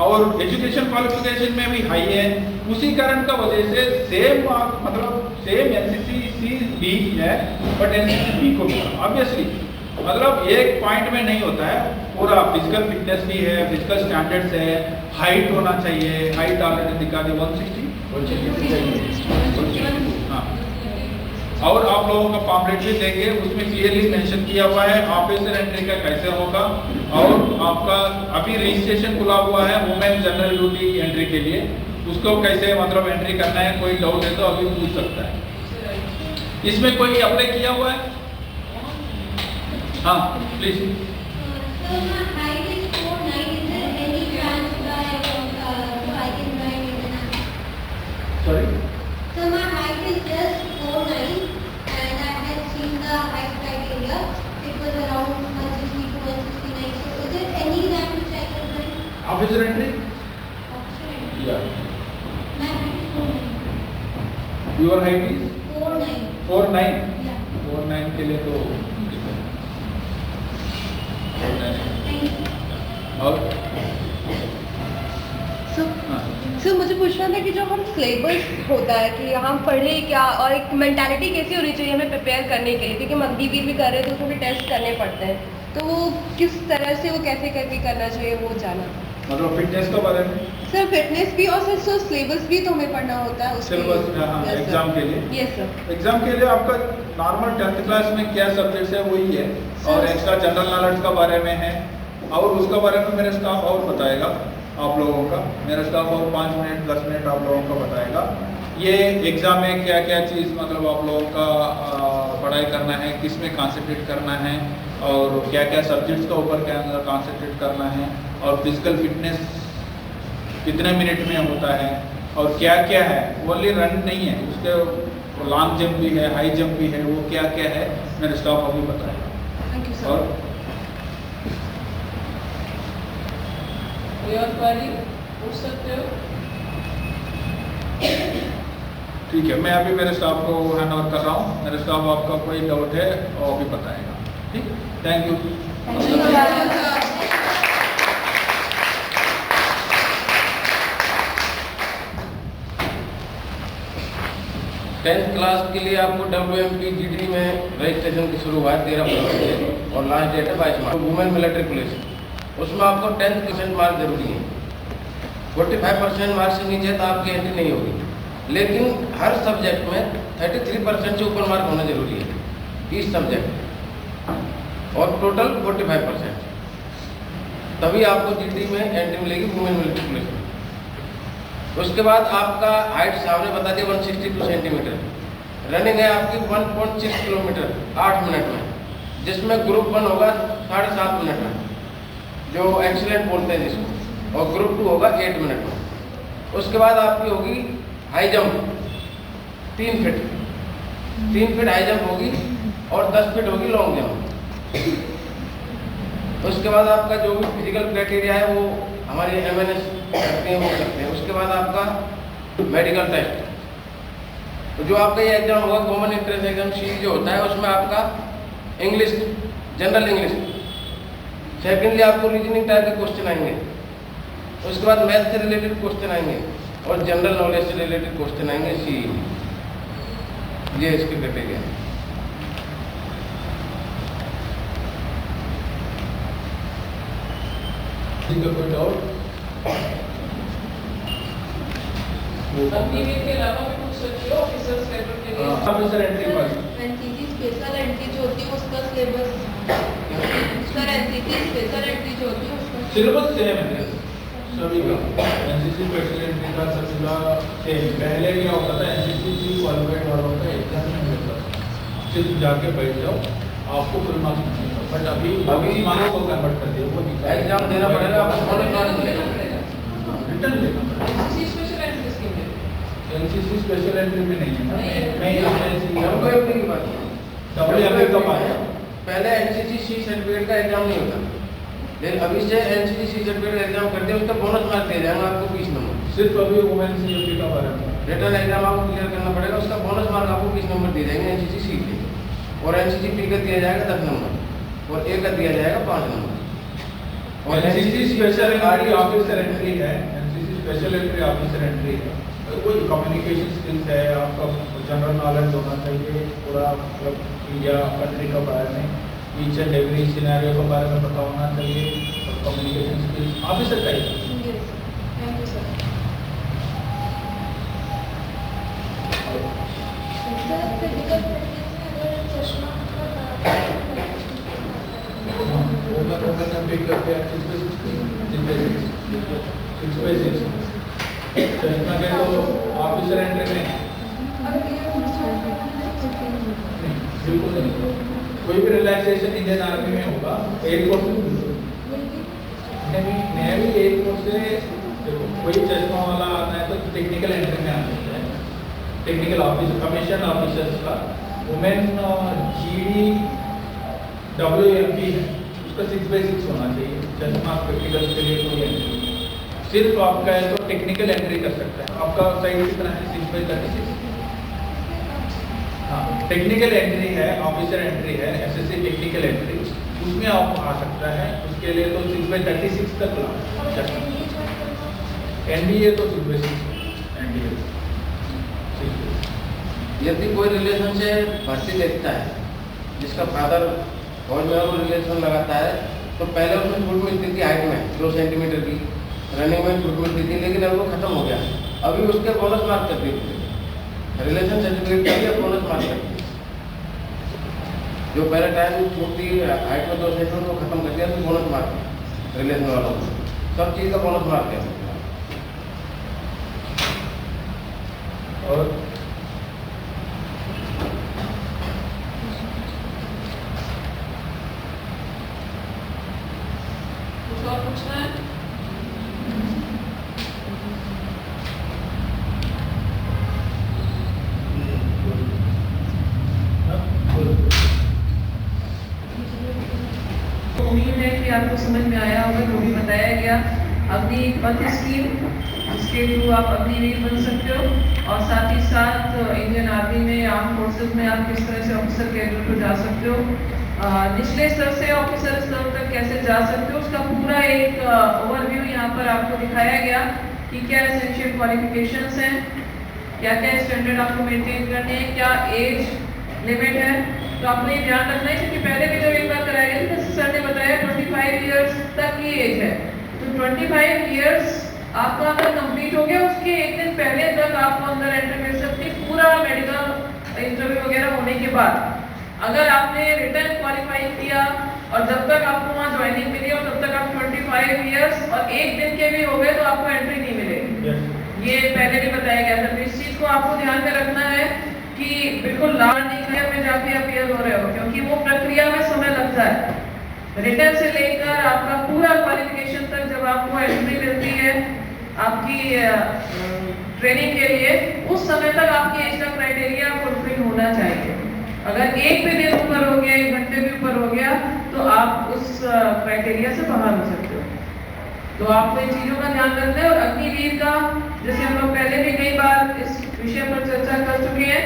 और एजुकेशन क्वालिफिकेशन में भी हाई है। उसी कारण का वजह से सेम मार्क्स मतलब सेम एनसीसी सी बी है बट एनसीसी बी को मिला। ऑब्वियसली मतलब एक पॉइंट में नहीं होता है, पूरा फिजिकल फिटनेस भी है, फिजिकल स्टैंडर्ड्स है, हाइट होना चाहिए। हाइट ऑलरेडी दिखा दी 160। हाँ और आप लोगों का पॉम्पलेट भी देंगे, उसमें क्लियरली मेंशन किया हुआ है ऑफिसर एंट्री का कैसे होगा। और आपका अभी रजिस्ट्रेशन खुला हुआ है वुमेन जनरल ड्यूटी एंट्री के लिए, उसको कैसे मतलब एंट्री करना है। कोई डाउट है तो अभी पूछ सकता है। इसमें कोई अप्लाई किया हुआ है? हाँ प्लीज। सॉरी ऑफिसर एंट्री या योर हाइट इज 4'9" 4'9" के लिए तो और सर मुझे पूछना था कि जो हम सिलेबस होता है कि हम पढ़े क्या और एक मेंटालिटी कैसी होनी चाहिए हमें प्रिपेयर करने के लिए, क्योंकि हम अग्निवीर भी कर रहे हैं तो उसमें भी टेस्ट करने पड़ते हैं, तो वो किस तरह से वो कैसे करके करना चाहिए वो जाना था। मतलब फिटनेस के बारे में सर फिटनेस भी और सर सिलेबस भी तो हमें पढ़ना होता है उसके सिलेबस एग्जाम के लिए। Yes sir. एग्जाम के लिए आपका नॉर्मल 10th क्लास में क्या सब्जेक्ट्स है वही है, और एक्स्ट्रा जनरल नॉलेज का बारे में है, और उसका बारे में मेरा स्टाफ और बताएगा आप लोगों का। मेरा स्टाफ और 5 मिनट 10 मिनट आप लोगों को बताएगा ये एग्ज़ाम में क्या क्या चीज़ मतलब आप लोगों का पढ़ाई करना है, किस में कॉन्सेंट्रेट करना है, और क्या क्या सब्जेक्ट्स का ऊपर क्या कॉन्सेंट्रेट करना है, और फिजिकल फिटनेस कितने मिनट में होता है, और क्या क्या है। ओनली रन नहीं है, उसके लॉन्ग जंप भी है, हाई जंप भी है, वो क्या क्या है मेरे स्टाफ अभी बताएगा। Thank you sir. और कोई और क्वेरी पूछ सकते हो? ठीक है, मैं अभी मेरे स्टाफ को हैंड ओवर कर रहा हूँ। मेरे स्टाफ आपका कोई डाउट है वो अभी बताएगा। ठीक है, थैंक यू। 10th क्लास के लिए आपको WMP GD में रजिस्ट्रेशन की शुरू हुआ है 13 फरवरी से, और लास्ट डेट है 22 मार्च। वुमेन मिलिट्री पुलिस, उसमें आपको 10% मार्क जरूरी है। 45% मार्क से नीचे तो आपकी एंट्री नहीं होगी, लेकिन हर सब्जेक्ट में 33% से ऊपर मार्क होना जरूरी है इस सब्जेक्ट, और टोटल 45%, तभी आपको GD में एंट्री मिलेगी वुमेन मिलिट्री पुलिस में। उसके बाद आपका हाइट सामने बता दिया 162 सेंटीमीटर, रनिंग है आपकी 1.6 किलोमीटर 8 मिनट में, जिसमें ग्रुप 1 होगा 7.5 मिनट में, जो एक्सीलेंट बोलते हैं जिसको, और ग्रुप 2 होगा 8 मिनट में। उसके बाद आपकी होगी high jump 3 feet high jump होगी, और 10 फीट होगी लॉन्ग जंप। उसके बाद आपका जो भी फिजिकल क्राइटेरिया है वो हमारे MNS करते हैं, वो करते हैं। उसके बाद आपका मेडिकल टेस्ट, तो जो आपका ये एग्जाम होगा कॉमन एंट्रेंस एग्जाम C जो होता है, उसमें आपका इंग्लिश, जनरल इंग्लिश, सेकेंडली आपको रीजनिंग टाइप के क्वेश्चन आएंगे, उसके बाद मैथ से रिलेटेड क्वेश्चन आएंगे, और जनरल नॉलेज से रिलेटेड क्वेश्चन आएंगे C। ये इसके क्राइटेरिया है। कोई डाउट? अग्निवीर के अलावा भी पूछ सकते हो ऑफिसर्स लेवल के लिए। ऑफिसर एंट्री पर एनसीसी स्पेशल एंट्री जो होती है उसका syllabus, sir NCC special entry जो होती है उसका सिलेबस सेम है सभी का। एनसीसी स्पेशल एंट्री का सभी का सेम। पहले क्या होता था, एनसीसी क्वालिफाइड वालों का एग्जाम नहीं होता, सिर्फ जाके बैठ जाओ, आपको फुल मार्क्स मिलेगा। बट अभी मार्क्स को कन्वर्ट कर दिया, वो एग्जाम देना पड़ेगा, आपको बोनस मार्क्स मिलेगा, रिटर्न देना पड़ेगा। एनसीसी स्पेशल एंट्री स्कीम है। एनसीसी स्पेशल एंट्री में नहीं है, मैं हमको एक की बात है। WMP का पाया। पहले NCC C सर्टिफिकेट का एग्जाम नहीं होता, लेकिन अभी से NCC C सर्टिफिकेट का एग्जाम कर दिया, उसका बोनस मार्क दे जाएगा आपको 20 नंबर। सिर्फ अभी वुमेन CFP का बारे में रिटर्न एग्जाम आपको क्लियर करना पड़ेगा, उसका बोनस मार्क आपको 20 नंबर दिए जाएंगे NCC C के, और NCC P का दिया जाएगा 10 नंबर, और A का दिया जाएगा 5 नंबर। और NCC special entry officer entry है, NCC special entry officer entry है। कोई कम्युनिकेशन स्किल्स है, आपका जनरल नॉलेज होना चाहिए पूरा, मतलब इंडिया कंट्री का बारे में ईच एंड एवरी सिनेरियो के बारे में पता होना चाहिए, और कम्युनिकेशन स्किल्स ऑफिसर का ही। Thank you sir. Officer entry में बिल्कुल नहीं, कोई भी रिलैक्सेशन इंडियन आर्मी में होगा, एयरफोर्स नेवी एयरफोर्स से देखो, कोई चश्मा वाला आता है तो टेक्निकल एंट्री में आ सकता है, टेक्निकल ऑफिसर कमीशन ऑफिसर्स का। वुमेन GD WMP है, उसका 6/6 होना चाहिए, चश्मा प्रैक्टिकल के लिए कोई एंट्री। सिर्फ आपका है तो टेक्निकल एंट्री कर सकते हैं। आपका साइज कितना है? 6x36। हाँ, टेक्निकल एंट्री है, ऑफिसर एंट्री है, एसएससी टेक्निकल एंट्री, उसमें आप आ सकता है। उसके लिए तो 6x36 तक एनडीए तो 6x6 एनडीए। यदि कोई रिलेशन से भर्ती देखता है जिसका फादर फौज में वो रिलेशन लगाता है, तो पहले उसमें छूट मिलती थी हाइट में 2 सेंटीमीटर की, रनिंग में छूट मिलती थी, लेकिन अब वो खत्म हो गया। अभी उसके बोनस मार्क कर दिए, रिलेशन सर्टिफिकेट के लिए बोनस मार्क कर दिए। जो पहले टाइम छूट थी हाइट में 2 सेंटीमीटर, वो खत्म कर दिया, तो बोनस मार्क रिलेशन वालों को सब चीज़ का बोनस मार्क है। और कुछ और पूछना है? उम्मीद है कि आपको समझ में आया होगा जो भी बताया गया। अग्नि पथ स्कीम जिसके थ्रू आप अग्निवीर बन सकते हो, और साथ ही साथ इंडियन आर्मी में, आर्म फोर्सेस में आप किस तरह से ऑफिसर कैडर को जा सकते हो, निचले स्तर से ऑफिसर स्तर तक कैसे जा सकते हो, उसका पूरा एक ओवरव्यू यहाँ पर आपको दिखाया गया कि क्या एसेंशियल क्वालिफिकेशंस हैं, क्या क्या स्टैंडर्ड आपको मेंटेन करने हैं, क्या एज लिमिट है। तो आपने ये ध्यान रखना है, क्योंकि पहले भी जब एक बार कराया गया था, सर ने बताया 25 ईयर्स तक की एज है। तो 25 ईयर्स आपका अगर कंप्लीट हो गया, उसके एक दिन पहले तक आपको अंदर एंट्री मिल सकती, पूरा मेडिकल इंटरव्यू वगैरह होने के बाद। अगर आपने रिटर्न क्वालिफाई किया और जब तक आपको वहाँ ज्वाइनिंग मिली और तब तक आप 25 ईयर्स और एक दिन के भी हो गए, तो आपको एंट्री नहीं मिलेगी। ये पहले भी बताया गया था। तो इस चीज को आपको ध्यान में रखना है कि बिल्कुल लाल नहीं में जाके अपीयर हो रहे हो, क्योंकि वो प्रक्रिया में समय लगता है। रिटर्न से लेकर आपका पूरा क्वालिफिकेशन तक जब आपको एंट्री मिलती है आपकी ट्रेनिंग के लिए, उस समय तक आपकी एज का क्राइटेरिया फुलफिल होना चाहिए। अगर एक भी दिन ऊपर हो गया, 1 घंटे भी ऊपर हो गया, तो आप उस क्राइटेरिया से बाहर हो सकते हो। तो आपको इन चीजों का ध्यान रखना है। और अग्निवीर का, जैसे हम लोग पहले भी कई बार इस विषय पर चर्चा कर चुके हैं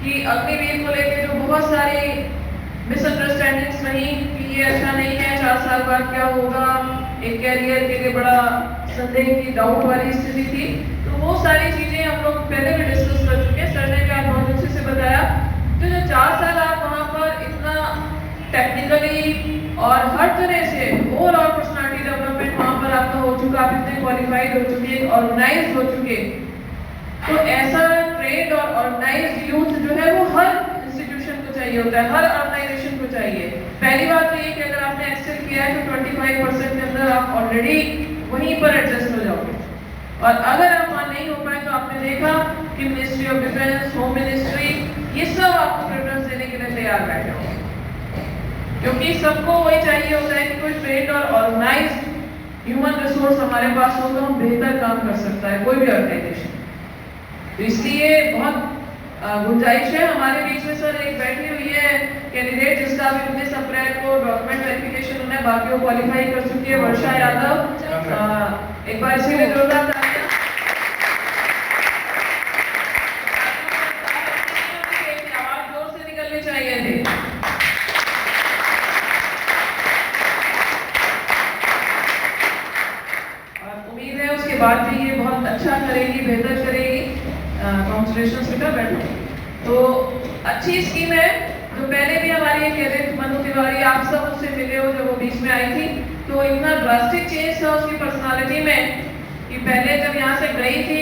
कि अग्निवीर को लेकर जो बहुत सारी मिसअंडरस्टैंडिंग्स रही कि ये अच्छा नहीं है, 4 साल बाद क्या होगा, एक कैरियर के लिए बड़ा संदेह की, डाउट वाली स्थिति थी। तो वो सारी चीजें हम लोग पहले भी डिस्कस कर चुके हैं। सर ने भी आप बहुत अच्छे से बताया कि जो 4 साल आप वहाँ पर इतना टेक्निकली और हर तरह से ओवरऑल पर्सनालिटी डेवलपमेंट वहाँ पर आपका हो चुका, आप इतने क्वालिफाइड हो चुके, ऑर्गेनाइज हो चुके, तो ऐसा ट्रेंड और ऑर्गेनाइज्ड यूथ जो है वो हर इंस्टीट्यूशन को चाहिए होता है, हर ऑर्गेनाइजेशन को चाहिए। पहली बात तो ये कि अगर आपने एक्सेल किया है तो 25% के अंदर आप ऑलरेडी वहीं पर एडजस्ट हो जाओगे। और अगर आप वहाँ नहीं हो पाए तो आपने देखा कि ministry of defence, home ministry, ये सब आपको प्रेफरेंस देने के लिए तैयार बैठे होंगे, क्योंकि सबको वही चाहिए होता है कि कोई ट्रेंड और ऑर्गेनाइज्ड ह्यूमन रिसोर्स हमारे पास हो तो हम बेहतर काम कर सकता है कोई भी ऑर्गेनाइजेशन। तो इसलिए बहुत गुंजाइश है। हमारे बीच में सर एक बैठी हुई है कैंडिडेट जिसका अभी 19 अप्रैल को डॉक्यूमेंट वेरिफिकेशन होना है, बाकी वो क्वालिफाई कर चुकी है, वर्षा यादव। एक बार इसके लिए जोरदार तालियां। आवाज जोर से निकलनी चाहिए थी। और उम्मीद है उसके बाद भी ये बहुत अच्छा करेगी, बेहतर करेगी। कांग्रेचुलेशंस बेटा, बैठो। तो अच्छी स्कीम है। जो पहले भी हमारी कैडेट मनु तिवारी, आप सब उससे मिले हो जब वो बीच में आई थी, तो इतना ड्रास्टिक चेंज था उसकी पर्सनालिटी में कि पहले जब यहाँ से गई थी,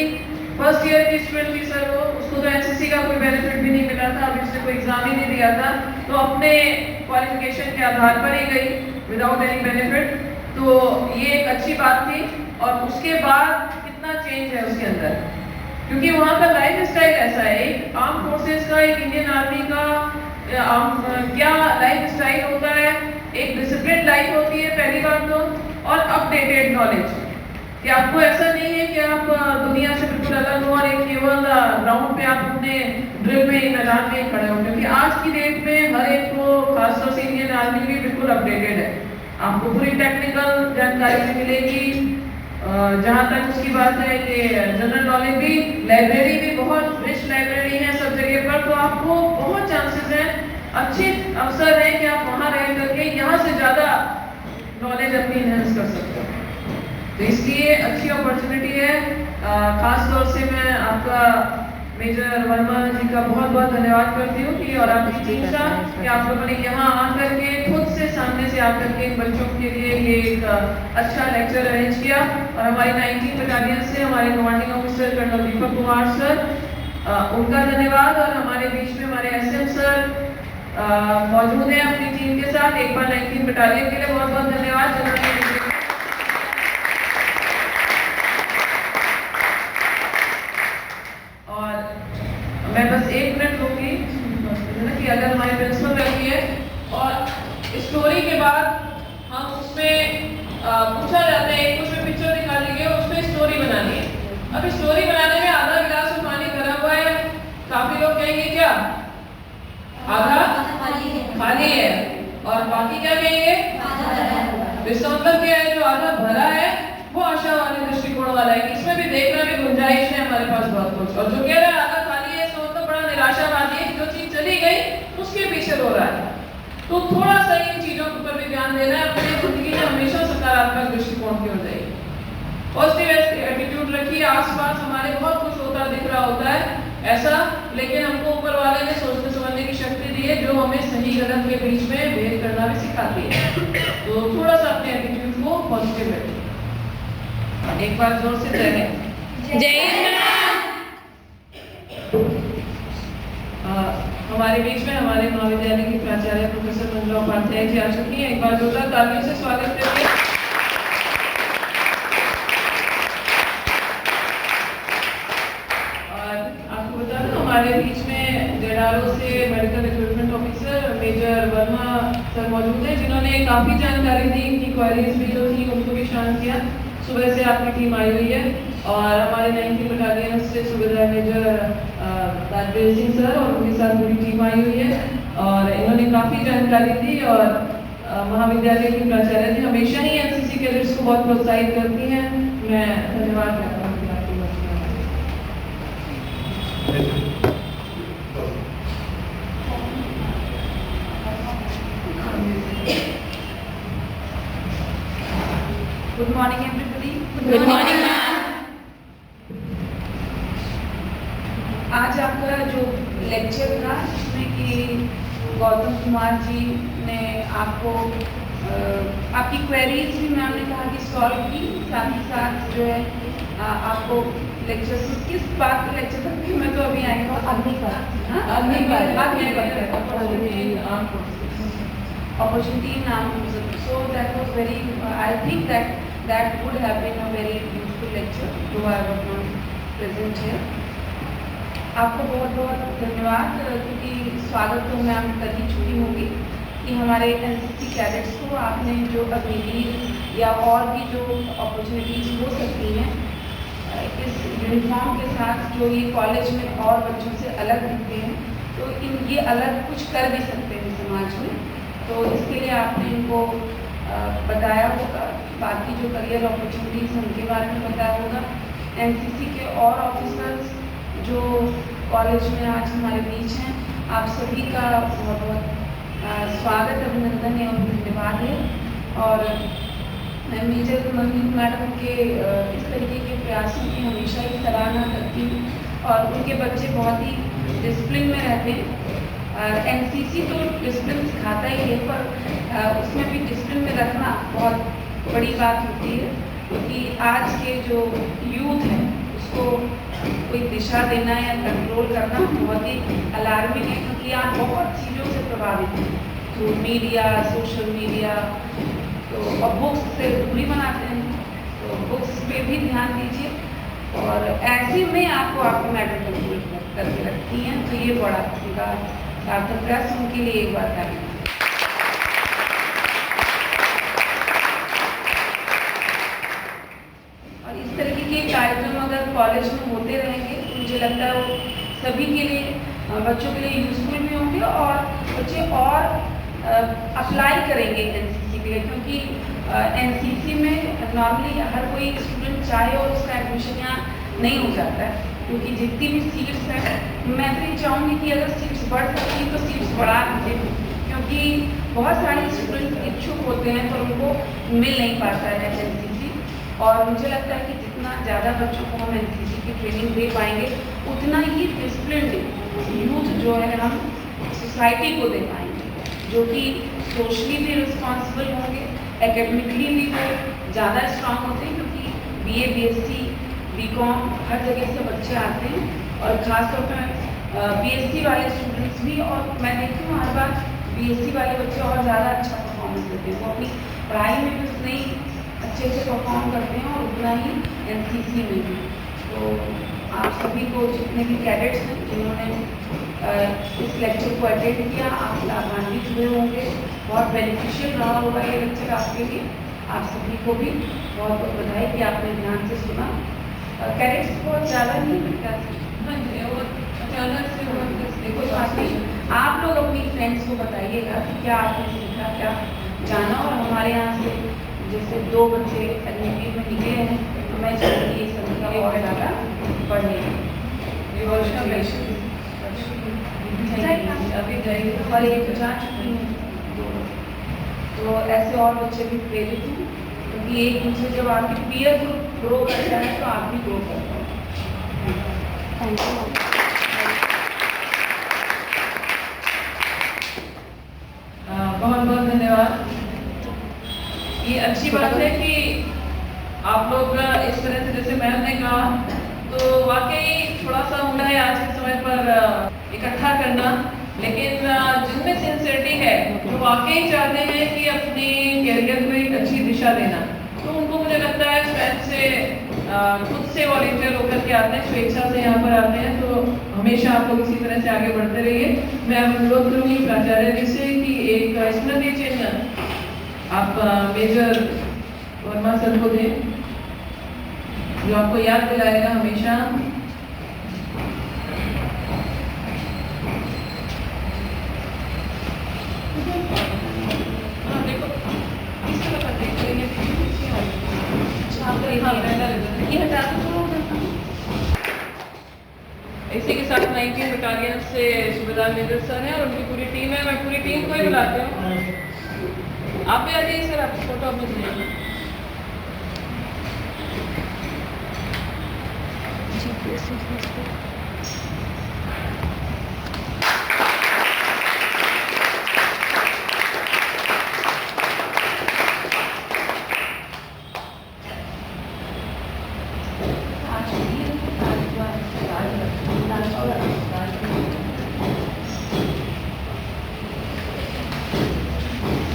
फर्स्ट ईयर की स्टूडेंट थी सर, वो उसको तो एनसीसी का कोई बेनिफिट भी नहीं मिला था, अभी उसने कोई एग्जाम ही नहीं दिया था, तो अपने क्वालिफिकेशन के आधार पर ही गई विदाउट एनी बेनिफिट। तो ये एक अच्छी बात थी। और उसके बाद कितना चेंज है उसके अंदर, क्योंकि वहाँ का लाइफ स्टाइल ऐसा है। एक आर्म फोर्सेस का, एक इंडियन आर्मी का क्या लाइफ स्टाइल होता है, एक डिसिप्लिन लाइफ होती है पहली बात तो, और अपडेटेड नॉलेज, कि आपको ऐसा नहीं है कि आप दुनिया से बिल्कुल अलग हो और एक केवल ग्राउंड पे आप अपने ड्रिल में, मैदान में खड़े हो। क्योंकि आज की डेट में हर एक को, खासतौर से इंडियन आर्मी भी बिल्कुल अपडेटेड है। आपको पूरी टेक्निकल जानकारी भी मिलेगी, जहाँ तक उसकी बात है कि जनरल नॉलेज भी, लाइब्रेरी भी बहुत रिच लाइब्रेरी है सब जगह पर, तो आपको बहुत चांसेस हैं, अच्छे अवसर है कि आप वहाँ रह करके यहाँ से ज़्यादा नॉलेज अपनी इनहेंस कर सकते हो। तो इसलिए अच्छी अपॉर्चुनिटी है। खास तौर से मैं आपका मेजर वर्मा जी का बहुत बहुत धन्यवाद करती हूँ कि और आपकी टीम का कि आप लोगों ने यहाँ आकर के खुद से सामने से आकर के बच्चों के लिए ये एक अच्छा लेक्चर अरेंज किया। और हमारी 19 बटालियन से हमारे commanding officer colonel Deepak Kumar sir, उनका धन्यवाद। और हमारे बीच में हमारे एसएम सर मौजूद हैं अपनी टीम के साथ। एक बार 19 बटालियन के लिए बहुत बहुत धन्यवाद जिन्होंने। और मैं बस 1 मिनट लूँगी कि अगर हमारे प्रिंसिपल रखी है और स्टोरी के बाद हम उसमें पूछा जाता है, कुछ में पिक्चर निकाली गई उसमें स्टोरी बनानी है। अब स्टोरी बनाने में आधा गिलास में पानी भरा हुआ है, काफी लोग कहेंगे क्या आधा खाली है, और बाकी क्या कहेंगे इसका मतलब क्या है, जो आधा भरा है वो आशावादी दृष्टिकोण वाला है कि इसमें भी देखना भी गुंजाइश है हमारे पास बहुत कुछ, और जो कह रहा है आधा खाली है इसका मतलब बड़ा निराशावादी है, जो चीज चली गई उसके पीछे रो रहा है। तो थोड़ा सा इन चीजों पर भी ध्यान देना है, अपनी जिंदगी में हमेशा सकारात्मक दृष्टिकोण की ओर जाइए, पॉजिटिव एटीट्यूड रखिए। आसपास हमारे बहुत कुछ होता दिख रहा होता है ऐसा, लेकिन हमको ऊपर वाले ने सोचने समझने की शक्ति दी है जो हमें सही गलत के बीच में भेद करना भी सिखाती है। तो थोड़ा सा अपने एटीट्यूड को पॉजिटिव रखिए। एक बार जोर से जय हिंद। हमारे बीच में हमारे महाविद्यालय की प्राचार्य प्रोफेसर मंजुला उपाध्याय जी आ चुकी हैं। एक बार जोरदार तालियों से स्वागत करिए। और आपको बता दूं हमारे बीच में जेडारो से medical recruitment officer major Verma sir मौजूद हैं, जिन्होंने काफी जानकारी दी, इनकी क्वेरीज भी जो थी उनको भी शांत किया। सुबह से आपकी टीम आई हुई है और हमारे 19 बटालियन से सुबेदार मेजर राजवीर सिंह सर और उनके साथ पूरी टीम आई हुई है और इन्होंने काफ़ी जानकारी दी। और महाविद्यालय की प्राचार्य जी हमेशा ही एनसीसी कैडेट्स को बहुत प्रोत्साहित करती हैं। मैं धन्यवाद करता हूँ आपकी good morning everybody. Good morning ma'am. आज आपका जो लेक्चर था जिसमें कि गौतम कुमार जी ने आपको आपकी क्वेरीज भी मैम ने कहा कि सॉल्व की, साथ ही साथ जो है आपको लेक्चर किस बात का लेक्चर था कि मैं तो अभी आएगा opportunity नाम। So that was very I think that would have been a very useful lecture though I was not present here। आपको बहुत बहुत धन्यवाद, क्योंकि स्वागत तो मैम कर ही चुकी होंगी कि हमारे एनसीसी कैडेट्स को आपने जो अग्निवीर या और भी जो अपॉर्चुनिटीज़ हो सकती हैं इस यूनिफॉर्म के साथ जो ये कॉलेज में और बच्चों से अलग दिखते हैं, तो ये अलग कुछ कर भी सकते हैं समाज में। तो इसके लिए आपने इनको बताया होगा, बाकी जो करियर अपॉर्चुनिटीज़ उनके बारे में बताया होगा। एनसीसी के और ऑफिसर्स जो कॉलेज में आज हमारे बीच हैं, आप सभी का बहुत बहुत स्वागत, अभिनंदन है और धन्यवाद है। और मैं मेजर मनदीप मैडम के इस तरीके के प्रयासों की हमेशा ही सराहना करती हूँ और उनके बच्चे बहुत ही डिसिप्लिन में रहते हैं। एनसीसी तो डिसिप्लिन सिखाता ही है, पर उसमें भी डिसिप्लिन में रखना बहुत बड़ी बात होती है, क्योंकि आज के जो यूथ है उसको कोई दिशा देना या कंट्रोल करना बहुत ही अलार्मिंग है, क्योंकि आप बहुत चीज़ों से प्रभावित हैं, तो मीडिया, सोशल मीडिया, तो और बुक्स से दूरी बनाते हैं, तो बुक्स पे भी ध्यान दीजिए। और ऐसे में आपको आपको मैटर कंट्रोल करके रखती हैं, तो ये बड़ा उनका सार्थक प्रयास उनके लिए एक बार करें। और इस तरीके के कार्यक्रम अगर कॉलेज में होते रहेंगे तो मुझे लगता है वो सभी के लिए, बच्चों के लिए यूजफुल भी होंगे और बच्चे और अप्लाई करेंगे एनसीसी के लिए, क्योंकि एनसीसी में नॉर्मली हर कोई स्टूडेंट चाहे और उसका एडमिशन यहाँ नहीं हो जाता है, क्योंकि जितनी भी सीट्स हैं, मैं तो ये चाहूँगी कि अगर सीट्स बढ़ सकती तो सीट्स बढ़ा दीजिए, क्योंकि बहुत सारे स्टूडेंट इच्छुक होते हैं पर उनको मिल नहीं पाता है एनसीसी। और मुझे लगता है कि जितना ज़्यादा बच्चों को हम एनसीसी की ट्रेनिंग दे पाएंगे, उतना ही डिसिप्लिन्ड यूथ जो है हम सोसाइटी को दे पाएंगे, जो कि सोशली भी रिस्पॉन्सिबल होंगे, एकेडमिकली भी वो ज़्यादा स्ट्रांग होते हैं, क्योंकि BA BSc BCom हर जगह से बच्चे आते हैं, और ख़ासतौर पर BSc वाले स्टूडेंट्स भी। और मैं देखती हूँ हर बार BSc वाले बच्चे और ज़्यादा अच्छा परफॉर्मेंस देते हैं, वो अपनी पढ़ाई में भी उतने ही अच्छे से परफॉर्म करते हैं और उतना ही एनसीसी में भी। तो आप सभी को, जितने भी कैडेट्स हैं जिन्होंने इस लेक्चर को अटेंड किया, आप लाभान्वित हुए होंगे, बहुत बेनिफिशियल रहा होगा ये लेक्चर आपके लिए। आप सभी को भी बहुत बहुत बधाई कि आपने ध्यान से सुना। कैडेट्स बहुत ज़्यादा नहीं मिलता, अचानक से देखो साथी, आप लोग अपनी फ्रेंड्स को बताइएगा कि क्या आपने सीखा, क्या जाना। और हमारे यहाँ से जैसे 2 बच्चे अग्निवीर में निकले हैं, तो मैं चाहूँगी ये सभी का और ज़्यादा बढ़े। अभी गई और एक जा चुकी हूँ, तो ऐसे और बच्चे भी प्रेरित हूँ, क्योंकि एक दूसरे जब आपकी पीयर ग्रुप ग्रो करता है तो आप भी ग्रो करते हैं। Thank you. बहुत बहुत धन्यवाद। ये अच्छी बात है कि आप लोग इस तरह से, जैसे मैम ने कहा, तो वाकई थोड़ा सा होता है आज के समय पर इकट्ठा करना, लेकिन जिनमें सिंसियरिटी है, जो वाकई चाहते हैं कि अपने कैरियर को एक अच्छी दिशा देना, तो उनको मुझे लगता है स्वयं से खुद से वॉलंटियर होकर के आते हैं, स्वेच्छा से यहाँ पर आते हैं। तो हमेशा आप लोग इसी तरह से आगे बढ़ते रहिए। मैं अनुरोध करूँगी प्राचार्य जी से कि एक स्मृति चिन्ह आप मेजर वर्मा सर को दें, जो आपको याद दिलाएगा हमेशा। देखो इस तरह का देख लेंगे, ये हटा दो। इसी के साथ 19 बटालियन से सूबेदार मेजर सर हैं और उनकी पूरी टीम है। मैं पूरी टीम को ही बुलाती हूँ। आप भी आ जाइए सर, आप फोटो अपने लीजिए।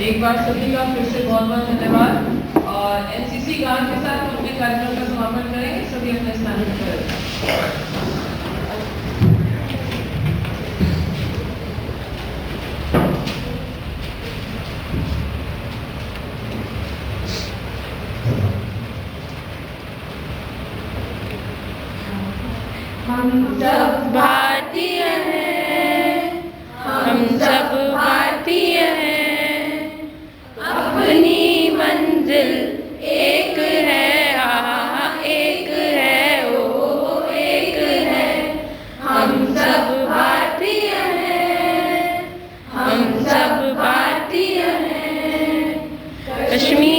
एक बार सभी का फिर से बहुत बहुत धन्यवाद। और एनसीसी गान के साथ हम अपने कार्यक्रम का समापन करेंगे। सभी अपने स्थान पर हम सब भारतीय हैं, हम सब भारतीय हैं, अपनी मंजिल एक है, हाँ एक है, ओ एक है। हम सब भारतीय हैं, हम सब भारतीय हैं। कश्मीर